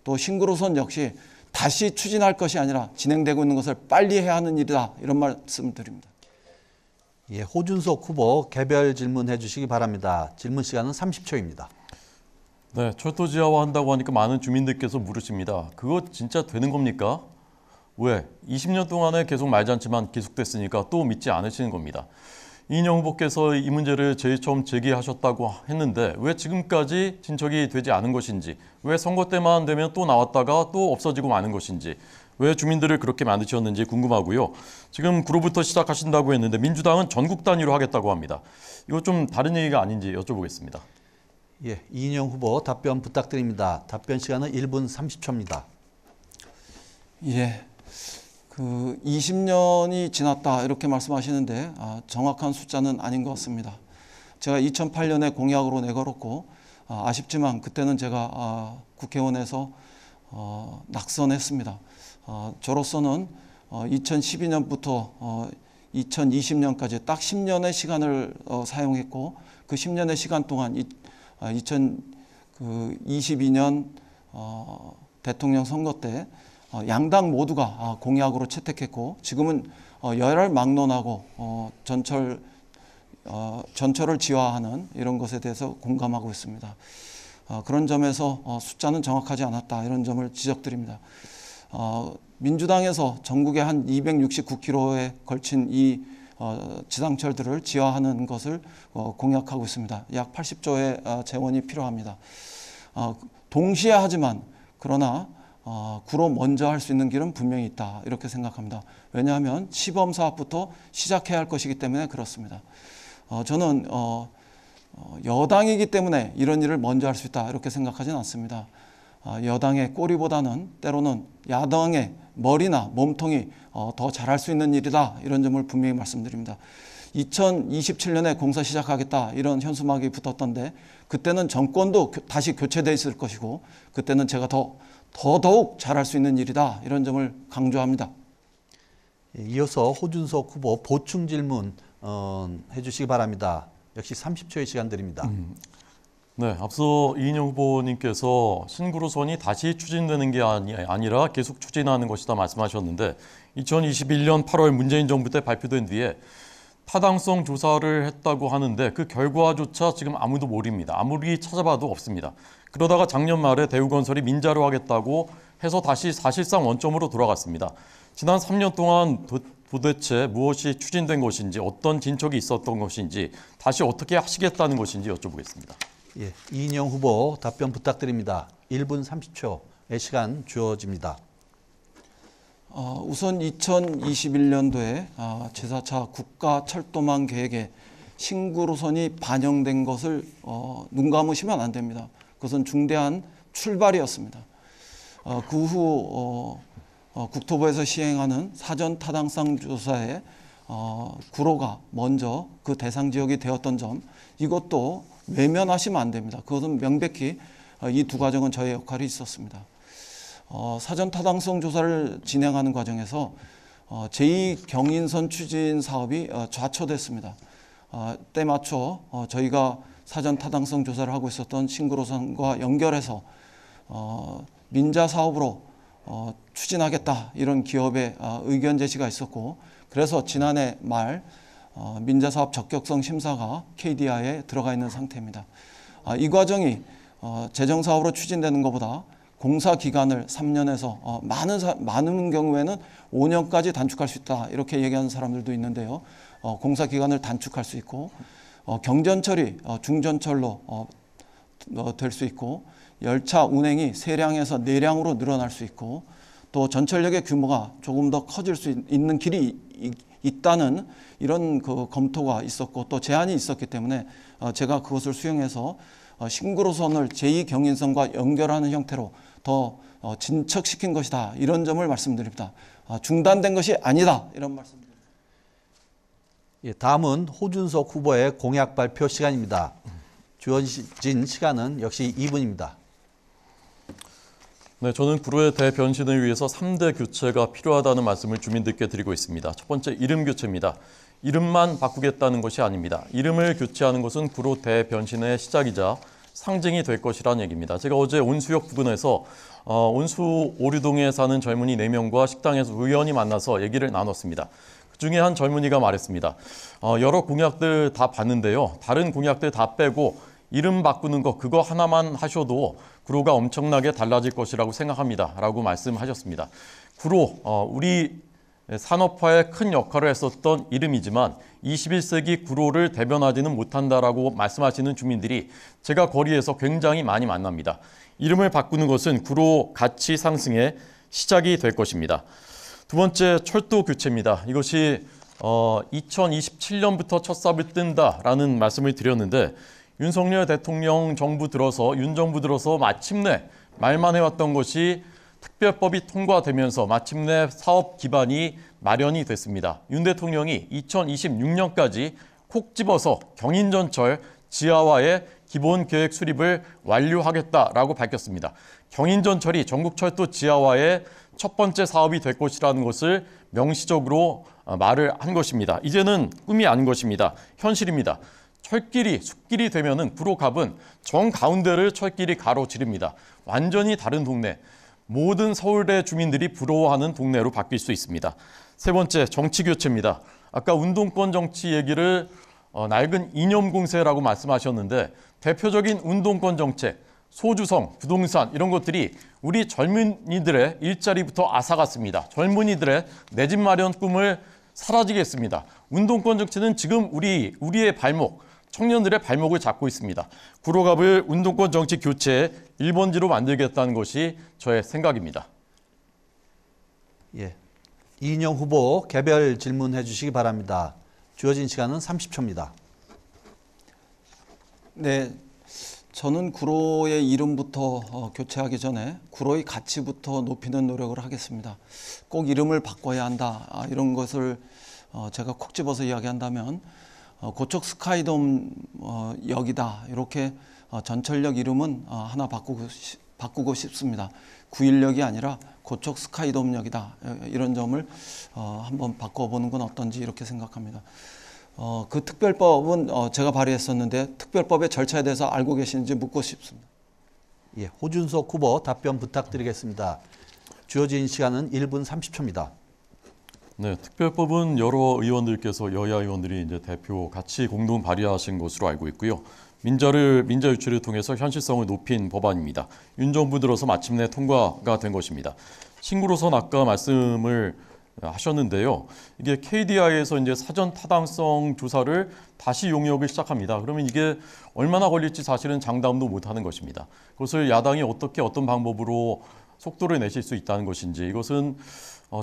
또 신구로선 역시 다시 추진할 것이 아니라 진행되고 있는 것을 빨리 해야 하는 일이다. 이런 말씀을 드립니다. 예, 호준석 후보 개별 질문해 주시기 바랍니다. 질문 시간은 30초입니다. 네, 철도 지하화한다고 하니까 많은 주민들께서 물으십니다. 그거 진짜 되는 겁니까? 왜? 20년 동안에 계속 말잔치만 계속됐으니까 또 믿지 않으시는 겁니다. 이인영 후보께서 이 문제를 제일 처음 제기하셨다고 했는데 왜 지금까지 진척이 되지 않은 것인지, 왜 선거 때만 되면 또 나왔다가 또 없어지고 마는 것인지, 왜 주민들을 그렇게 만드셨는지 궁금하고요. 지금 구로부터 시작하신다고 했는데 민주당은 전국 단위로 하겠다고 합니다. 이거 좀 다른 얘기가 아닌지 여쭤보겠습니다. 예, 이인영 후보 답변 부탁드립니다. 답변 시간은 1분 30초입니다. 예, 20년이 지났다 이렇게 말씀하시는데 정확한 숫자는 아닌 것 같습니다. 제가 2008년에 공약으로 내걸었고 아쉽지만 그때는 제가 국회의원에서 낙선했습니다. 저로서는 2012년부터 2020년까지 딱 10년의 시간을 사용했고 그 10년의 시간 동안 2022년 대통령 선거 때 양당 모두가 공약으로 채택했고 지금은 열혈막론하고 전철을 지화하는 이런 것에 대해서 공감하고 있습니다. 그런 점에서 숫자는 정확하지 않았다 이런 점을 지적드립니다. 민주당에서 전국에 한 269km에 걸친 이 지상철들을 지화하는 것을 공약하고 있습니다. 약 80조의 재원이 필요합니다. 동시에 하지만 그러나 구로 먼저 할 수 있는 길은 분명히 있다 이렇게 생각합니다. 왜냐하면 시범 사업부터 시작해야 할 것이기 때문에 그렇습니다. 저는 여당이기 때문에 이런 일을 먼저 할 수 있다 이렇게 생각하지는 않습니다. 여당의 꼬리보다는 때로는 야당의 머리나 몸통이 더 잘할 수 있는 일이다 이런 점을 분명히 말씀드립니다. 2027년에 공사 시작하겠다 이런 현수막이 붙었던데 그때는 정권도 다시 교체되어 있을 것이고 그때는 제가 더더욱 잘할 수 있는 일이다 이런 점을 강조합니다. 이어서 호준석 후보 보충 질문 해주시기 바랍니다. 역시 30초의 시간 드립니다. 네, 앞서 이인영 후보님께서 신구로선이 다시 추진되는 게 아니라 계속 추진하는 것이다 말씀하셨는데 2021년 8월 문재인 정부 때 발표된 뒤에 타당성 조사를 했다고 하는데 그 결과조차 지금 아무도 모릅니다. 아무리 찾아봐도 없습니다. 그러다가 작년 말에 대우건설이 민자로 하겠다고 해서 다시 사실상 원점으로 돌아갔습니다. 지난 3년 동안 도대체 무엇이 추진된 것인지 어떤 진척이 있었던 것인지 다시 어떻게 하시겠다는 것인지 여쭤보겠습니다. 예, 이인영 후보 답변 부탁드립니다. 1분 30초의 시간 주어집니다. 우선 2021년도에 제4차 국가철도망 계획에 신구로선이 반영된 것을 눈 감으시면 안 됩니다. 그것은 중대한 출발이었습니다. 그 후 국토부에서 시행하는 사전 타당성 조사에 구로가 먼저 그 대상 지역이 되었던 점 이것도 외면하시면 안 됩니다. 그것은 명백히 이 두 과정은 저의 역할이 있었습니다. 사전 타당성 조사를 진행하는 과정에서 제2경인선 추진 사업이 좌초됐습니다. 때 맞춰 저희가 사전 타당성 조사를 하고 있었던 신구로선과 연결해서 민자 사업으로 추진하겠다 이런 기업의 의견 제시가 있었고 그래서 지난해 말 민자 사업 적격성 심사가 KDI에 들어가 있는 상태입니다. 이 과정이 재정사업으로 추진되는 것보다 공사 기간을 3년에서 많은 경우에는 5년까지 단축할 수 있다 이렇게 얘기하는 사람들도 있는데요. 공사 기간을 단축할 수 있고 경전철이 중전철로 될 수 있고 열차 운행이 3량에서 4량으로 늘어날 수 있고 또 전철역의 규모가 조금 더 커질 수 있는 길이 있다는 이런 그 검토가 있었고 또 제안이 있었기 때문에 제가 그것을 수용해서 신구로선을 제2경인선과 연결하는 형태로 더 진척시킨 것이다 이런 점을 말씀드립니다. 중단된 것이 아니다 이런 말씀드립니다. 예, 다음은 호준석 후보의 공약 발표 시간입니다. 주어진 시간은 역시 2분입니다. 네, 저는 구로의 대변신을 위해서 3대 교체가 필요하다는 말씀을 주민들께 드리고 있습니다. 첫 번째, 이름 교체입니다. 이름만 바꾸겠다는 것이 아닙니다. 이름을 교체하는 것은 구로 대변신의 시작이자 상징이 될 것이라는 얘기입니다. 제가 어제 온수역 부근에서 온수 오류동에 사는 젊은이 4명과 식당에서 우연히 만나서 얘기를 나눴습니다. 그중에 한 젊은이가 말했습니다. 여러 공약들 다 봤는데요. 다른 공약들 다 빼고 이름 바꾸는 거 그거 하나만 하셔도 구로가 엄청나게 달라질 것이라고 생각합니다. 라고 말씀하셨습니다. 구로, 우리 산업화에 큰 역할을 했었던 이름이지만 21세기 구로를 대변하지는 못한다라고 말씀하시는 주민들이 제가 거리에서 굉장히 많이 만납니다. 이름을 바꾸는 것은 구로 가치 상승의 시작이 될 것입니다. 두 번째, 철도 교체입니다. 이것이 2027년부터 첫 삽을 뜬다라는 말씀을 드렸는데 윤석열 대통령 정부 들어서 윤 정부 들어서 마침내 말만 해왔던 것이 특별법이 통과되면서 마침내 사업 기반이 마련이 됐습니다. 윤 대통령이 2026년까지 콕 집어서 경인전철 지하화의 기본 계획 수립을 완료하겠다라고 밝혔습니다. 경인전철이 전국철도 지하화의 첫 번째 사업이 될 것이라는 것을 명시적으로 말을 한 것입니다. 이제는 꿈이 아닌 것입니다. 현실입니다. 철길이 숲길이 되면은 구로갑은 정 가운데를 철길이 가로지릅니다. 완전히 다른 동네, 모든 서울대 주민들이 부러워하는 동네로 바뀔 수 있습니다. 세 번째, 정치 교체입니다. 아까 운동권 정치 얘기를 낡은 이념 공세라고 말씀하셨는데 대표적인 운동권 정책, 소주성, 부동산 이런 것들이 우리 젊은이들의 일자리부터 앗아갔습니다. 젊은이들의 내 집 마련 꿈을 사라지게 했습니다. 운동권 정치는 지금 우리의 발목, 청년들의 발목을 잡고 있습니다. 구로갑을 운동권 정치 교체의 1번지로 만들겠다는 것이 저의 생각입니다. 예, 이인영 후보 개별 질문해 주시기 바랍니다. 주어진 시간은 30초입니다. 네, 저는 구로의 이름부터 교체하기 전에 구로의 가치부터 높이는 노력을 하겠습니다. 꼭 이름을 바꿔야 한다 이런 것을 제가 콕 집어서 이야기한다면 고척 스카이돔 역이다 이렇게 전철역 이름은 하나 바꾸고 싶습니다. 916이 아니라 고척 스카이돔역이다 이런 점을 한번 바꿔보는 건 어떤지 이렇게 생각합니다. 그 특별법은 제가 발의했었는데 특별법의 절차에 대해서 알고 계시는지 묻고 싶습니다. 예, 호준석 후보 답변 부탁드리겠습니다. 주어진 시간은 1분 30초입니다. 네, 특별법은 여러 의원들께서 여야 의원들이 이제 대표 같이 공동 발의하신 것으로 알고 있고요. 민자 유치를 통해서 현실성을 높인 법안입니다. 윤 정부 들어서 마침내 통과가 된 것입니다. 신구로선 아까 말씀을 하셨는데요. 이게 KDI에서 이제 사전 타당성 조사를 다시 용역을 시작합니다. 그러면 이게 얼마나 걸릴지 사실은 장담도 못하는 것입니다. 그것을 야당이 어떻게 어떤 방법으로 속도를 내실 수 있다는 것인지 이것은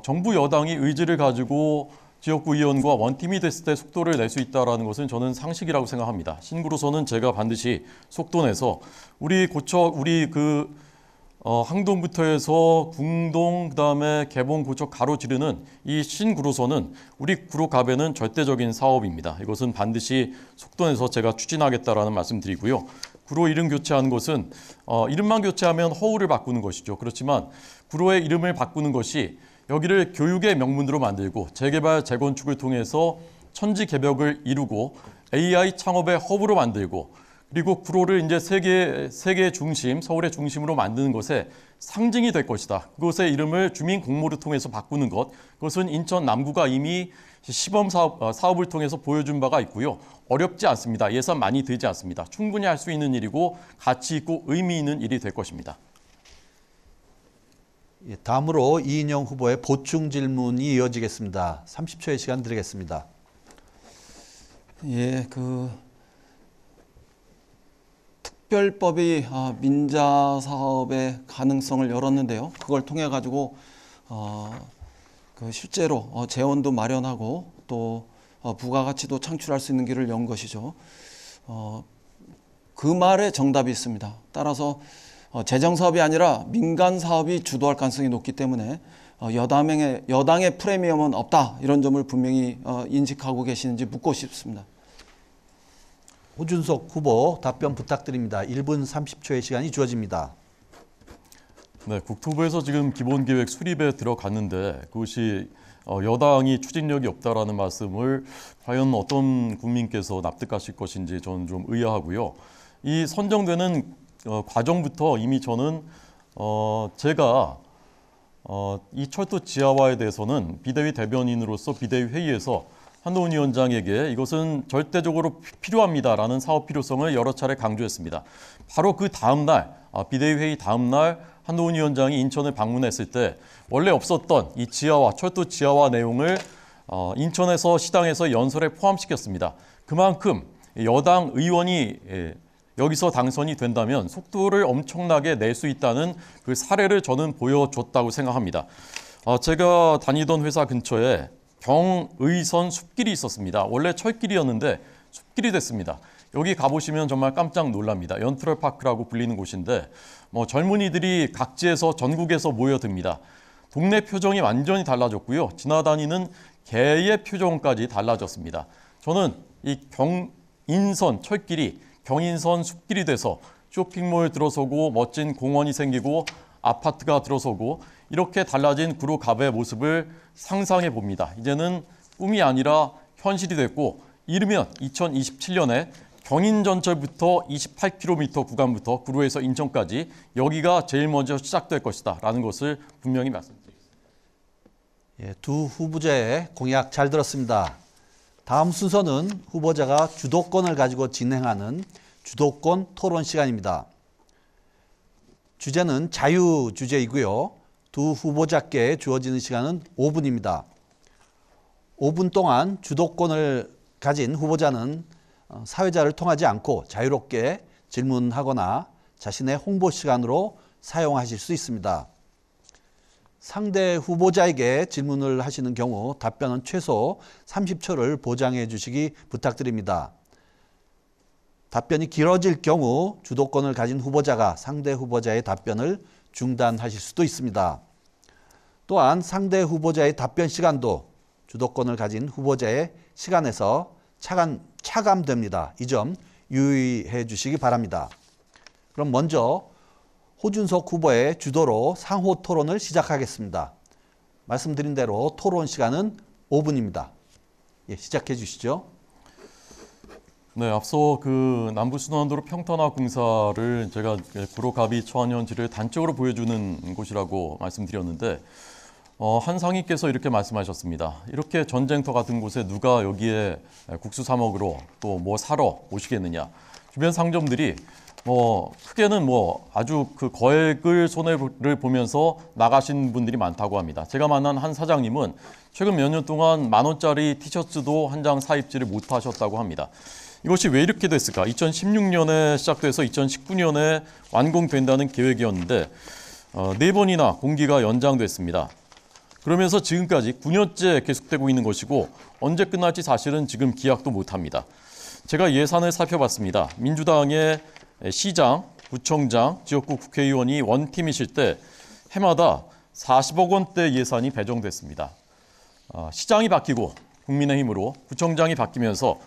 정부 여당이 의지를 가지고 지역구 의원과 원팀이 됐을 때 속도를 낼 수 있다는 것은 저는 상식이라고 생각합니다. 신구로선은 제가 반드시 속도 내서 우리 고척, 항동부터 해서 궁동, 그다음에 개봉, 고척 가로지르는 이 신구로선은 우리 구로갑에는 절대적인 사업입니다. 이것은 반드시 속도 내서 제가 추진하겠다라는 말씀드리고요. 구로 이름 교체하는 것은 이름만 교체하면 허울을 바꾸는 것이죠. 그렇지만 구로의 이름을 바꾸는 것이 여기를 교육의 명문으로 만들고 재개발, 재건축을 통해서 천지개벽을 이루고 AI 창업의 허브로 만들고 그리고 구로를 이제 세계의 중심, 서울의 중심으로 만드는 것에 상징이 될 것이다. 그것의 이름을 주민 공모를 통해서 바꾸는 것. 그것은 인천 남구가 이미 시범 사업을 통해서 보여준 바가 있고요. 어렵지 않습니다. 예산 많이 들지 않습니다. 충분히 할 수 있는 일이고 가치 있고 의미 있는 일이 될 것입니다. 예, 다음으로 이인영 후보의 보충 질문이 이어지겠습니다. 30초의 시간 드리겠습니다. 예, 특별법이 민자 사업의 가능성을 열었는데요. 그걸 통해 가지고 실제로 재원도 마련하고 또 부가가치도 창출할 수 있는 길을 연 것이죠. 그 말에 정답이 있습니다. 따라서 재정 사업이 아니라 민간 사업이 주도할 가능성이 높기 때문에 여당의 프리미엄은 없다. 이런 점을 분명히 인식하고 계시는지 묻고 싶습니다. 호준석 후보 답변 부탁드립니다. 1분 30초의 시간이 주어집니다. 네, 국토부에서 지금 기본계획 수립에 들어갔는데 그것이 여당이 추진력이 없다라는 말씀을 과연 어떤 국민께서 납득하실 것인지 저는 좀 의아하고요. 이 선정되는 과정부터 이미 저는 제가 이 철도 지하화에 대해서는 비대위 대변인으로서 비대위 회의에서 한동훈 위원장에게 이것은 절대적으로 필요합니다라는 사업 필요성을 여러 차례 강조했습니다. 바로 그 다음 날 비대위 회의 다음 날 한동훈 위원장이 인천을 방문했을 때 원래 없었던 이 지하화, 철도 지하화 내용을 인천에서 시당에서 연설에 포함시켰습니다. 그만큼 여당 의원이 여기서 당선이 된다면 속도를 엄청나게 낼 수 있다는 그 사례를 저는 보여줬다고 생각합니다. 제가 다니던 회사 근처에 경의선 숲길이 있었습니다. 원래 철길이었는데 숲길이 됐습니다. 여기 가보시면 정말 깜짝 놀랍니다. 연트럴파크라고 불리는 곳인데 젊은이들이 각지에서 전국에서 모여듭니다. 동네 표정이 완전히 달라졌고요. 지나다니는 개의 표정까지 달라졌습니다. 저는 이 경인선 철길이 경인선 숲길이 돼서 쇼핑몰 들어서고 멋진 공원이 생기고 아파트가 들어서고 이렇게 달라진 구로갑의 모습을 상상해 봅니다. 이제는 꿈이 아니라 현실이 됐고 이르면 2027년에 경인전철부터 28km 구간부터 구로에서 인천까지 여기가 제일 먼저 시작될 것이다 라는 것을 분명히 말씀드리겠습니다. 예, 두 후보자의 공약 잘 들었습니다. 다음 순서는 후보자가 주도권을 가지고 진행하는 주도권 토론 시간입니다. 주제는 자유 주제이고요. 두 후보자께 주어지는 시간은 5분입니다. 5분 동안 주도권을 가진 후보자는 사회자를 통하지 않고 자유롭게 질문하거나 자신의 홍보 시간으로 사용하실 수 있습니다. 상대 후보자에게 질문을 하시는 경우 답변은 최소 30초를 보장해 주시기 부탁드립니다. 답변이 길어질 경우 주도권을 가진 후보자가 상대 후보자의 답변을 중단하실 수도 있습니다. 또한 상대 후보자의 답변 시간도 주도권을 가진 후보자의 시간에서 차감됩니다. 이 점 유의해 주시기 바랍니다. 그럼 먼저 호준석 후보의 주도로 상호 토론을 시작하겠습니다. 말씀드린 대로 토론 시간은 5분입니다. 예, 시작해 주시죠. 네, 앞서 남부순환도로 평탄화 공사를 제가 구로갑이 처한 현실을 단적으로 보여주는 곳이라고 말씀드렸는데 한 상위께서 이렇게 말씀하셨습니다. 이렇게 전쟁터 같은 곳에 누가 여기에 국수 사 먹으러 또 뭐 사러 오시겠느냐. 주변 상점들이 크게는 아주 거액을 손해를 보면서 나가신 분들이 많다고 합니다. 제가 만난 한 사장님은 최근 몇 년 동안 10,000원짜리 티셔츠도 한 장 사입지를 못하셨다고 합니다. 이것이 왜 이렇게 됐을까? 2016년에 시작돼서 2019년에 완공된다는 계획이었는데 4번이나 공기가 연장됐습니다. 그러면서 지금까지 9년째 계속되고 있는 것이고 언제 끝날지 사실은 지금 기약도 못합니다. 제가 예산을 살펴봤습니다. 민주당의 시장, 구청장, 지역구 국회의원이 원팀이실 때 해마다 40억 원대 예산이 배정됐습니다. 시장이 바뀌고 국민의힘으로 구청장이 바뀌면서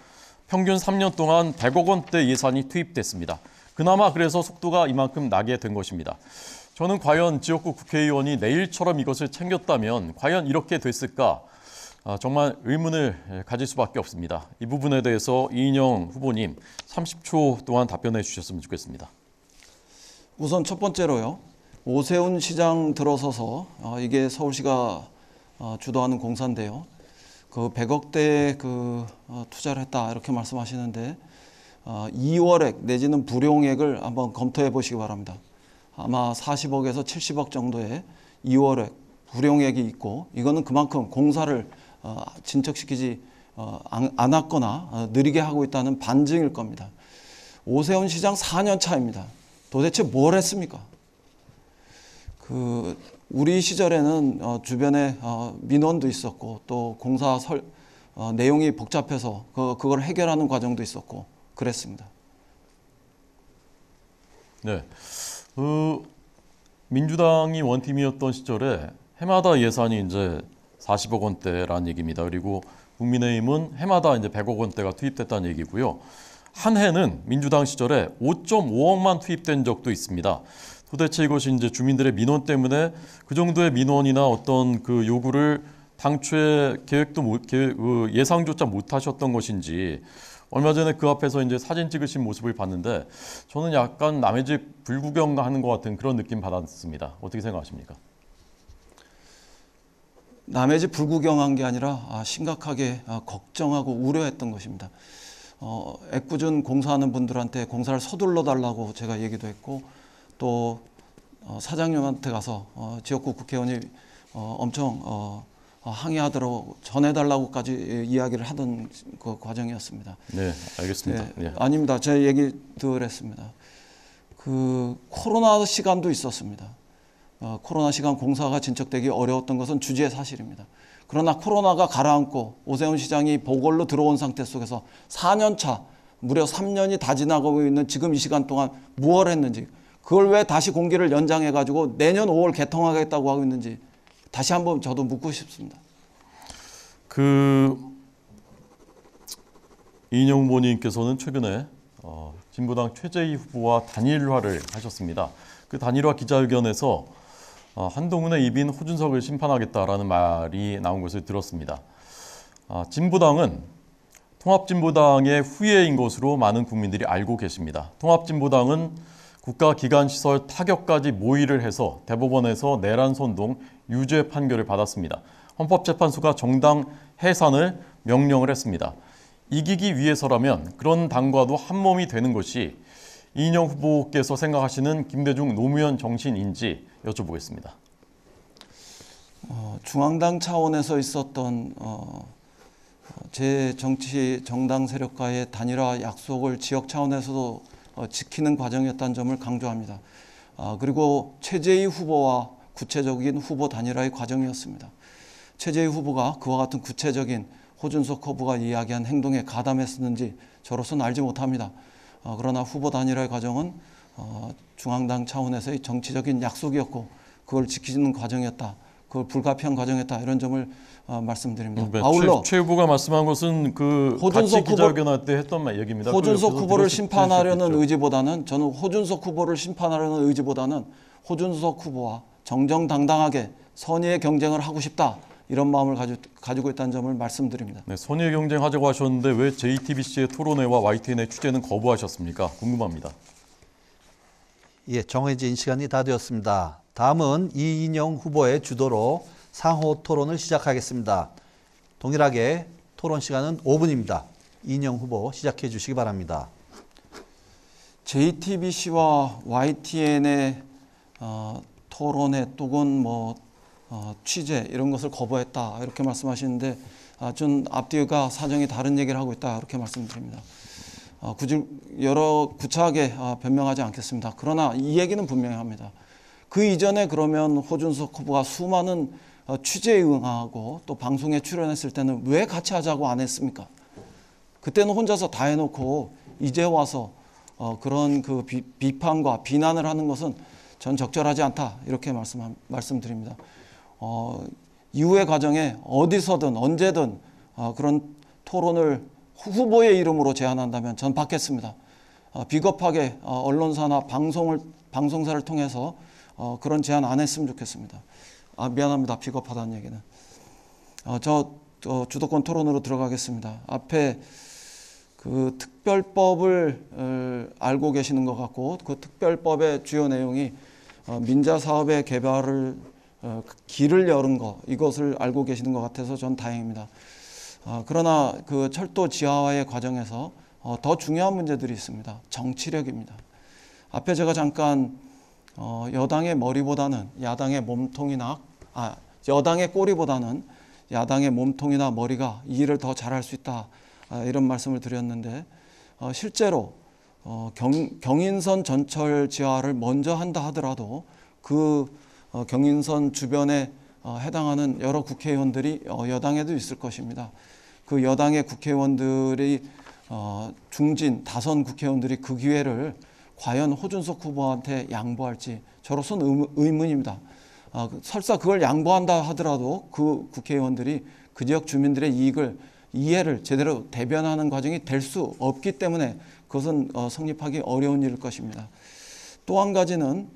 평균 3년 동안 100억 원대 예산이 투입됐습니다. 그나마 그래서 속도가 이만큼 나게 된 것입니다. 저는 과연 지역구 국회의원이 내일처럼 이것을 챙겼다면 과연 이렇게 됐을까? 정말 의문을 가질 수밖에 없습니다. 이 부분에 대해서 이인영 후보님 30초 동안 답변해 주셨으면 좋겠습니다. 우선 첫 번째로요. 오세훈 시장 들어서서 이게 서울시가 주도하는 공사인데요. 그 100억대 투자를 했다 이렇게 말씀하시는데 2월액 내지는 불용액을 한번 검토해 보시기 바랍니다. 아마 40억에서 70억 정도의 2월액 불용액이 있고 이거는 그만큼 공사를 진척시키지 않았거나 느리게 하고 있다는 반증일 겁니다. 오세훈 시장 4년 차입니다. 도대체 뭘 했습니까? 우리 시절에는 주변에 민원도 있었고 또 공사 내용이 복잡해서 그걸 해결하는 과정도 있었고 그랬습니다. 네, 민주당이 원팀이었던 시절에 해마다 예산이 이제 40억 원대라는 얘기입니다. 그리고 국민의힘은 해마다 이제 100억 원대가 투입됐다는 얘기고요. 한 해는 민주당 시절에 5.5억만 투입된 적도 있습니다. 도대체 이것이 이제 주민들의 민원 때문에 그 정도의 민원이나 어떤 그 요구를 당초에 예상조차 못 하셨던 것인지 얼마 전에 그 앞에서 이제 사진 찍으신 모습을 봤는데 저는 약간 남의 집 불구경하는 것 같은 그런 느낌 받았습니다. 어떻게 생각하십니까? 남의 집 불구경한 게 아니라 심각하게 걱정하고 우려했던 것입니다. 애꿎은 공사하는 분들한테 공사를 서둘러 달라고 제가 얘기도 했고 또 사장님한테 가서 지역구 국회의원이 엄청 항의하도록 전해달라고까지 이야기를 하던 그 과정이었습니다. 네, 알겠습니다. 네, 네. 아닙니다. 제 얘기 들었습니다. 코로나 시간도 있었습니다. 코로나 시간 공사가 진척되기 어려웠던 것은 주지의 사실입니다. 그러나 코로나가 가라앉고 오세훈 시장이 보궐로 들어온 상태 속에서 4년 차, 무려 3년이 다 지나가고 있는 지금 이 시간 동안 무엇을 했는지 그걸 왜 다시 공기를 연장해가지고 내년 5월 개통하겠다고 하고 있는지 다시 한번 저도 묻고 싶습니다. 이인영 후보님께서는 최근에 진보당 최재희 후보와 단일화를 하셨습니다. 그 단일화 기자회견에서 한동훈의 입인 호준석을 심판하겠다라는 말이 나온 것을 들었습니다. 진보당은 통합진보당의 후예인 것으로 많은 국민들이 알고 계십니다. 통합진보당은 국가기관시설 타격까지 모의를 해서 대법원에서 내란 선동 유죄 판결을 받았습니다. 헌법재판소가 정당 해산을 명령을 했습니다. 이기기 위해서라면 그런 당과도 한몸이 되는 것이 이인영 후보께서 생각하시는 김대중 노무현 정신인지 여쭤보겠습니다. 중앙당 차원에서 있었던 제 정치 정당 세력과의 단일화 약속을 지역 차원에서도 지키는 과정이었다는 점을 강조합니다. 그리고 최재희 후보와 구체적인 후보 단일화의 과정이었습니다. 최재희 후보가 그와 같은 구체적인 호준석 후보가 이야기한 행동에 가담했었는지 저로서는 알지 못합니다. 그러나 후보 단일화의 과정은 중앙당 차원에서의 정치적인 약속이었고 그걸 지키는 과정이었다. 그걸 불가피한 과정이었다. 이런 점을 말씀드립니다. 아울러 최 후보가 말씀한 것은 같이 기자회견할 때 했던 얘기입니다. 호준석 후보를 심판하려는 의지보다는 저는 호준석 후보를 심판하려는 의지보다는 호준석 후보와 정정당당하게 선의의 경쟁을 하고 싶다. 이런 마음을 가지고 있다는 점을 말씀드립니다. 네, 선의의 경쟁하자고 하셨는데 왜 JTBC의 토론회와 YTN의 취재는 거부하셨습니까? 궁금합니다. 예, 정해진 시간이 다 되었습니다. 다음은 이인영 후보의 주도로 상호 토론을 시작하겠습니다. 동일하게 토론 시간은 5분입니다. 이인영 후보 시작해 주시기 바랍니다. JTBC와 YTN의 토론회 또는 취재 이런 것을 거부했다 이렇게 말씀하시는데 좀 앞뒤가 사정이 다른 얘기를 하고 있다 이렇게 말씀드립니다. 구차하게 변명하지 않겠습니다. 그러나 이 얘기는 분명히 합니다. 그 이전에 그러면 호준석 후보가 수많은 취재에 응하고 또 방송에 출연했을 때는 왜 같이 하자고 안 했습니까? 그때는 혼자서 다 해놓고 이제 와서 그런 비판과 비난을 하는 것은 전 적절하지 않다 이렇게 말씀드립니다. 이후의 과정에 어디서든 언제든 그런 토론을 후보의 이름으로 제안한다면 전 받겠습니다. 비겁하게 언론사나 방송사를 통해서 그런 제안 안 했으면 좋겠습니다. 미안합니다. 비겁하다는 얘기는. 주도권 토론으로 들어가겠습니다. 앞에 그 특별법을 알고 계시는 것 같고 그 특별법의 주요 내용이 민자 사업의 개발을 길을 여는 것 이것을 알고 계시는 것 같아서 전 다행입니다. 그러나 그 철도 지하화의 과정에서 더 중요한 문제들이 있습니다. 정치력입니다. 앞에 제가 잠깐 여당의 머리보다는 야당의 몸통이나 여당의 꼬리보다는 야당의 몸통이나 머리가 이 일을 더 잘할 수 있다 이런 말씀을 드렸는데 실제로 경인선 전철 지하를 먼저 한다 하더라도 그 경인선 주변에 해당하는 여러 국회의원들이 여당에도 있을 것입니다. 그 여당의 국회의원들이 중진 다선 국회의원들이 그 기회를 과연 호준석 후보한테 양보할지 저로서는 의문입니다. 설사 그걸 양보한다 하더라도 그 국회의원들이 그 지역 주민들의 이해를 제대로 대변하는 과정이 될 수 없기 때문에 그것은 성립하기 어려운 일일 것입니다. 또 한 가지는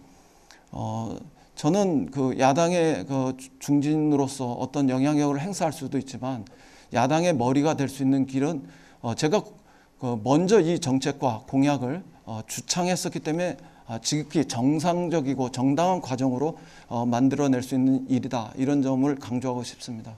저는 그 야당의 그 중진으로서 어떤 영향력을 행사할 수도 있지만 야당의 머리가 될 수 있는 길은 제가 먼저 이 정책과 공약을 주창했었기 때문에 지극히 정상적이고 정당한 과정으로 만들어낼 수 있는 일이다. 이런 점을 강조하고 싶습니다.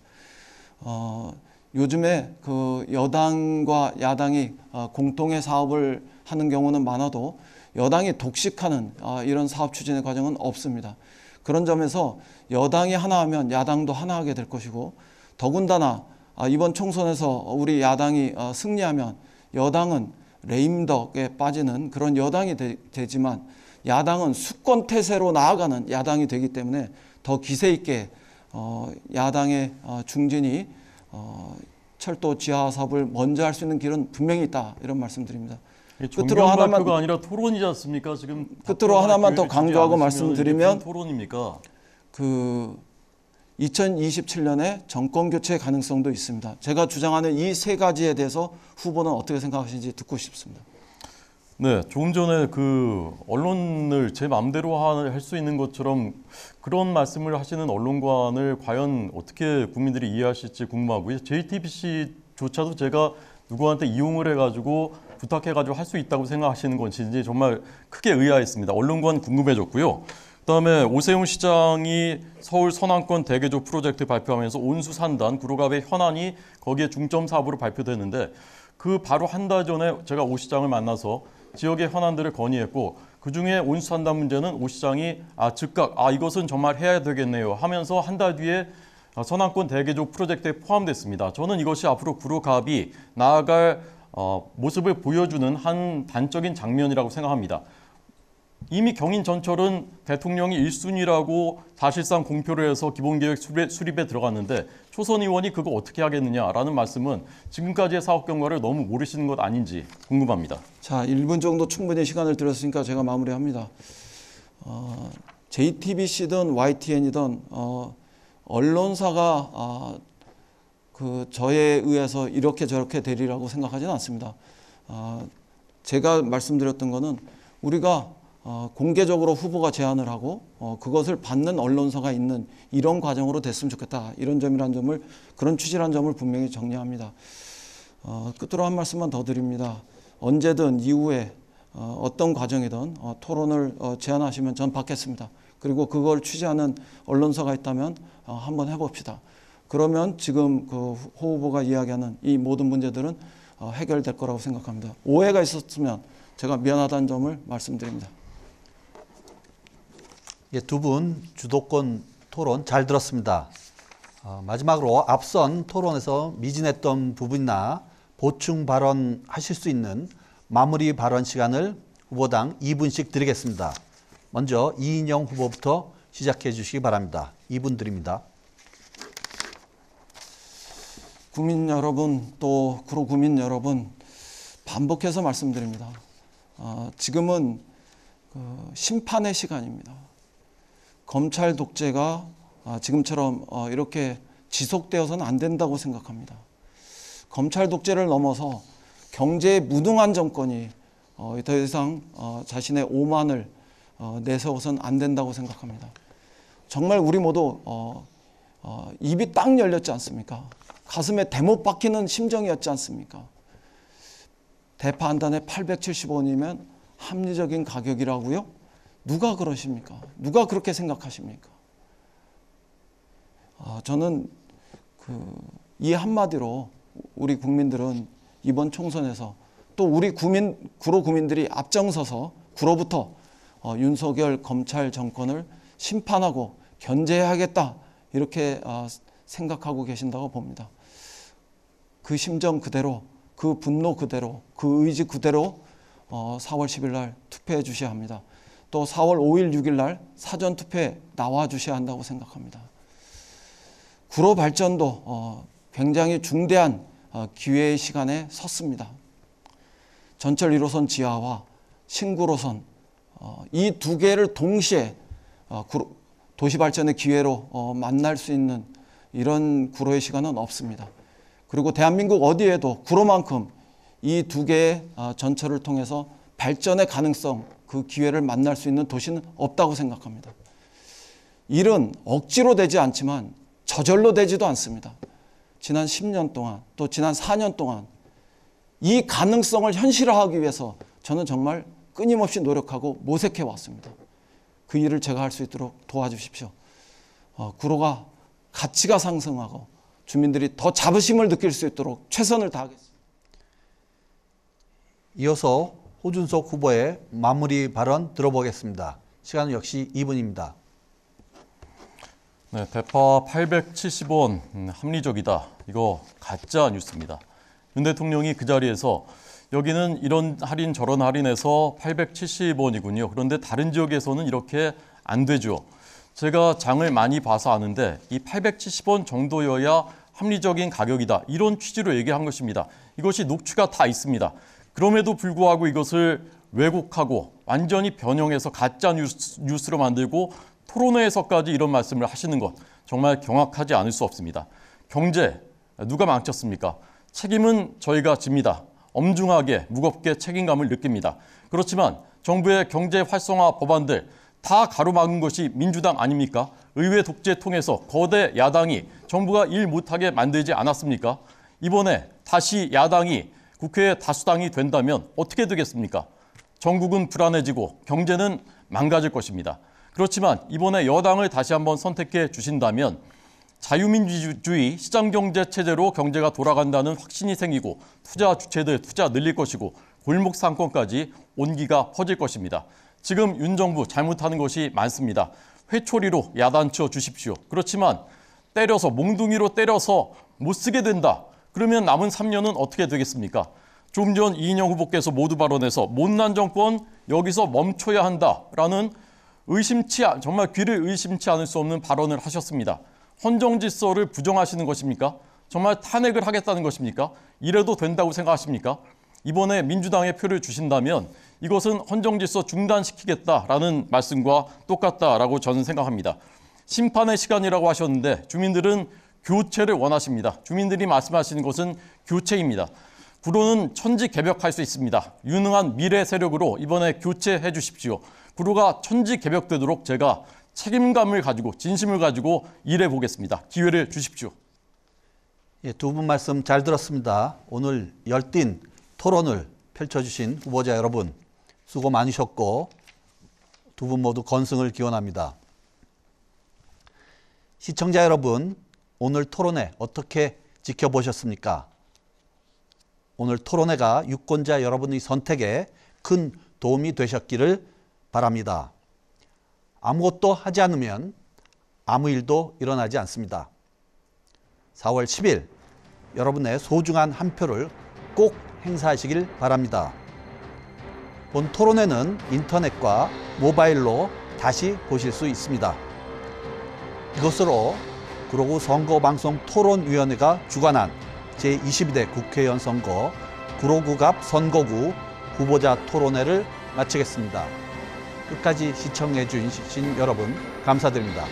요즘에 그 여당과 야당이 공통의 사업을 하는 경우는 많아도 여당이 독식하는 이런 사업 추진의 과정은 없습니다. 그런 점에서 여당이 하나 하면 야당도 하나 하게 될 것이고 더군다나 이번 총선에서 우리 야당이 승리하면 여당은 레임덕에 빠지는 그런 여당이 되지만 야당은 수권태세로 나아가는 야당이 되기 때문에 더 기세 있게 야당의 중진이 철도 지하 사업을 먼저 할 수 있는 길은 분명히 있다 이런 말씀드립니다. 끝으로 하나만 발표가 아니라 토론이지 않습니까? 지금 끝으로 하나만 더 강조하고 말씀드리면 토론입니까? 그 2027년에 정권 교체 가능성도 있습니다. 제가 주장하는 이 세 가지에 대해서 후보는 어떻게 생각하시는지 듣고 싶습니다. 네, 조금 전에 그 언론을 제 마음대로 할 수 있는 것처럼 그런 말씀을 하시는 언론관을 과연 어떻게 국민들이 이해하실지 궁금하고요. JTBC조차도 제가 누구한테 이용을 해가지고 부탁해가지고 할 수 있다고 생각하시는 건지 정말 크게 의아했습니다. 언론관 궁금해졌고요. 그다음에 오세훈 시장이 서울 서남권 대개조 프로젝트 발표하면서 온수 산단 구로갑의 현안이 거기에 중점 사업으로 발표되는데 그 바로 한 달 전에 제가 오 시장을 만나서 지역의 현안들을 건의했고 그중에 온수 산단 문제는 오 시장이 즉각 이것은 정말 해야 되겠네요 하면서 한 달 뒤에 서남권 대개조 프로젝트에 포함됐습니다. 저는 이것이 앞으로 구로갑이 나아갈 모습을 보여주는 한 단적인 장면이라고 생각합니다. 이미 경인 전철은 대통령이 1순위라고 사실상 공표를 해서 기본계획 수립에 들어갔는데 초선 의원이 그거 어떻게 하겠느냐라는 말씀은 지금까지의 사업 경과를 너무 모르시는 것 아닌지 궁금합니다. 자, 1분 정도 충분히 시간을 들였으니까 제가 마무리합니다. JTBC든 YTN이든 언론사가 그 저에 의해서 이렇게 저렇게 되리라고 생각하지는 않습니다. 제가 말씀드렸던 거는 우리가 공개적으로 후보가 제안을 하고 그것을 받는 언론사가 있는 이런 과정으로 됐으면 좋겠다. 이런 점이란 점을 그런 취지란 점을 분명히 정리합니다. 끝으로 한 말씀만 더 드립니다. 언제든 이후에 어떤 과정이든 토론을 제안하시면 전 받겠습니다. 그리고 그걸 취재하는 언론사가 있다면 한번 해봅시다. 그러면 지금 그 호 후보가 이야기하는 이 모든 문제들은 해결될 거라고 생각합니다. 오해가 있었으면 제가 미안하다는 점을 말씀드립니다. 예, 두 분 주도권 토론 잘 들었습니다. 마지막으로 앞선 토론에서 미진했던 부분이나 보충 발언하실 수 있는 마무리 발언 시간을 후보당 2분씩 드리겠습니다. 먼저 이인영 후보부터 시작해 주시기 바랍니다. 2분 드립니다. 국민 여러분 또 구로 구민 여러분 반복해서 말씀드립니다. 지금은 심판의 시간입니다. 검찰 독재가 지금처럼 이렇게 지속되어서는 안 된다고 생각합니다. 검찰 독재를 넘어서 경제에 무능한 정권이 더 이상 자신의 오만을 내세워서는 안 된다고 생각합니다. 정말 우리 모두 입이 딱 열렸지 않습니까? 가슴에 대못 박히는 심정이었지 않습니까? 대파 한 단에 870원이면 합리적인 가격이라고요? 누가 그러십니까? 누가 그렇게 생각하십니까? 저는 이 한마디로 우리 국민들은 이번 총선에서 또 우리 구로 구민들이 앞장서서 구로부터 윤석열 검찰 정권을 심판하고 견제해야겠다 이렇게 생각하고 계신다고 봅니다. 그 심정 그대로, 그 분노 그대로, 그 의지 그대로 4월 10일 날 투표해 주셔야 합니다. 또 4월 5일, 6일 날 사전 투표에 나와 주셔야 한다고 생각합니다. 구로 발전도 굉장히 중대한 기회의 시간에 섰습니다. 전철 1호선 지하와 신구로선 이 두 개를 동시에 도시발전의 기회로 만날 수 있는 이런 구로의 시간은 없습니다. 그리고 대한민국 어디에도 구로만큼 이 두 개의 전철을 통해서 발전의 가능성, 그 기회를 만날 수 있는 도시는 없다고 생각합니다. 일은 억지로 되지 않지만 저절로 되지도 않습니다. 지난 10년 동안 또 지난 4년 동안 이 가능성을 현실화하기 위해서 저는 정말 끊임없이 노력하고 모색해 왔습니다. 그 일을 제가 할 수 있도록 도와주십시오. 구로가 가치가 상승하고 주민들이 더 자부심을 느낄 수 있도록 최선을 다하겠습니다. 이어서 호준석 후보의 마무리 발언 들어보겠습니다. 시간은 역시 2분입니다. 네, 대파 870원 합리적이다. 이거 가짜 뉴스입니다. 윤 대통령이 그 자리에서 여기는 이런 할인 저런 할인해서 870원이군요. 그런데 다른 지역에서는 이렇게 안 되죠. 제가 장을 많이 봐서 아는데 이 870원 정도여야 합리적인 가격이다. 이런 취지로 얘기한 것입니다. 이것이 녹취가 다 있습니다. 그럼에도 불구하고 이것을 왜곡하고 완전히 변형해서 가짜 뉴스로 만들고 토론회에서까지 이런 말씀을 하시는 것 정말 경악하지 않을 수 없습니다. 경제 누가 망쳤습니까? 책임은 저희가 집니다. 엄중하게 무겁게 책임감을 느낍니다. 그렇지만 정부의 경제 활성화 법안들 다 가로막은 것이 민주당 아닙니까? 의회 독재 통해서 거대 야당이 정부가 일 못하게 만들지 않았습니까? 이번에 다시 야당이 국회의 다수당이 된다면 어떻게 되겠습니까? 전국은 불안해지고 경제는 망가질 것입니다. 그렇지만 이번에 여당을 다시 한번 선택해 주신다면 자유민주주의 시장경제 체제로 경제가 돌아간다는 확신이 생기고 투자 주체들 투자 늘릴 것이고 골목 상권까지 온기가 퍼질 것입니다. 지금 윤 정부 잘못하는 것이 많습니다. 회초리로 야단쳐 주십시오. 그렇지만 때려서 몽둥이로 때려서 못 쓰게 된다. 그러면 남은 3년은 어떻게 되겠습니까? 조금 전 이인영 후보께서 모두 발언해서 못난 정권 여기서 멈춰야 한다라는 정말 귀를 의심치 않을 수 없는 발언을 하셨습니다. 헌정질서를 부정하시는 것입니까? 정말 탄핵을 하겠다는 것입니까? 이래도 된다고 생각하십니까? 이번에 민주당에 표를 주신다면 이것은 헌정질서 중단시키겠다라는 말씀과 똑같다라고 저는 생각합니다. 심판의 시간이라고 하셨는데 주민들은 교체를 원하십니다. 주민들이 말씀하시는 것은 교체입니다. 구로는 천지개벽할 수 있습니다. 유능한 미래 세력으로 이번에 교체해 주십시오. 구로가 천지개벽되도록 제가 책임감을 가지고 진심을 가지고 일해 보겠습니다. 기회를 주십시오. 예, 두 분 말씀 잘 들었습니다. 오늘 열띤 토론을 펼쳐주신 후보자 여러분 수고 많으셨고 두 분 모두 건승을 기원합니다. 시청자 여러분 오늘 토론회 어떻게 지켜보셨습니까? 오늘 토론회가 유권자 여러분의 선택에 큰 도움이 되셨기를 바랍니다. 아무것도 하지 않으면 아무 일도 일어나지 않습니다. 4월 10일 여러분의 소중한 한 표를 꼭 행사하시길 바랍니다. 본 토론회는 인터넷과 모바일로 다시 보실 수 있습니다. 이것으로 구로구 선거방송토론위원회가 주관한 제22대 국회의원 선거 구로구 갑 선거구 후보자 토론회를 마치겠습니다. 끝까지 시청해 주신 여러분 감사드립니다.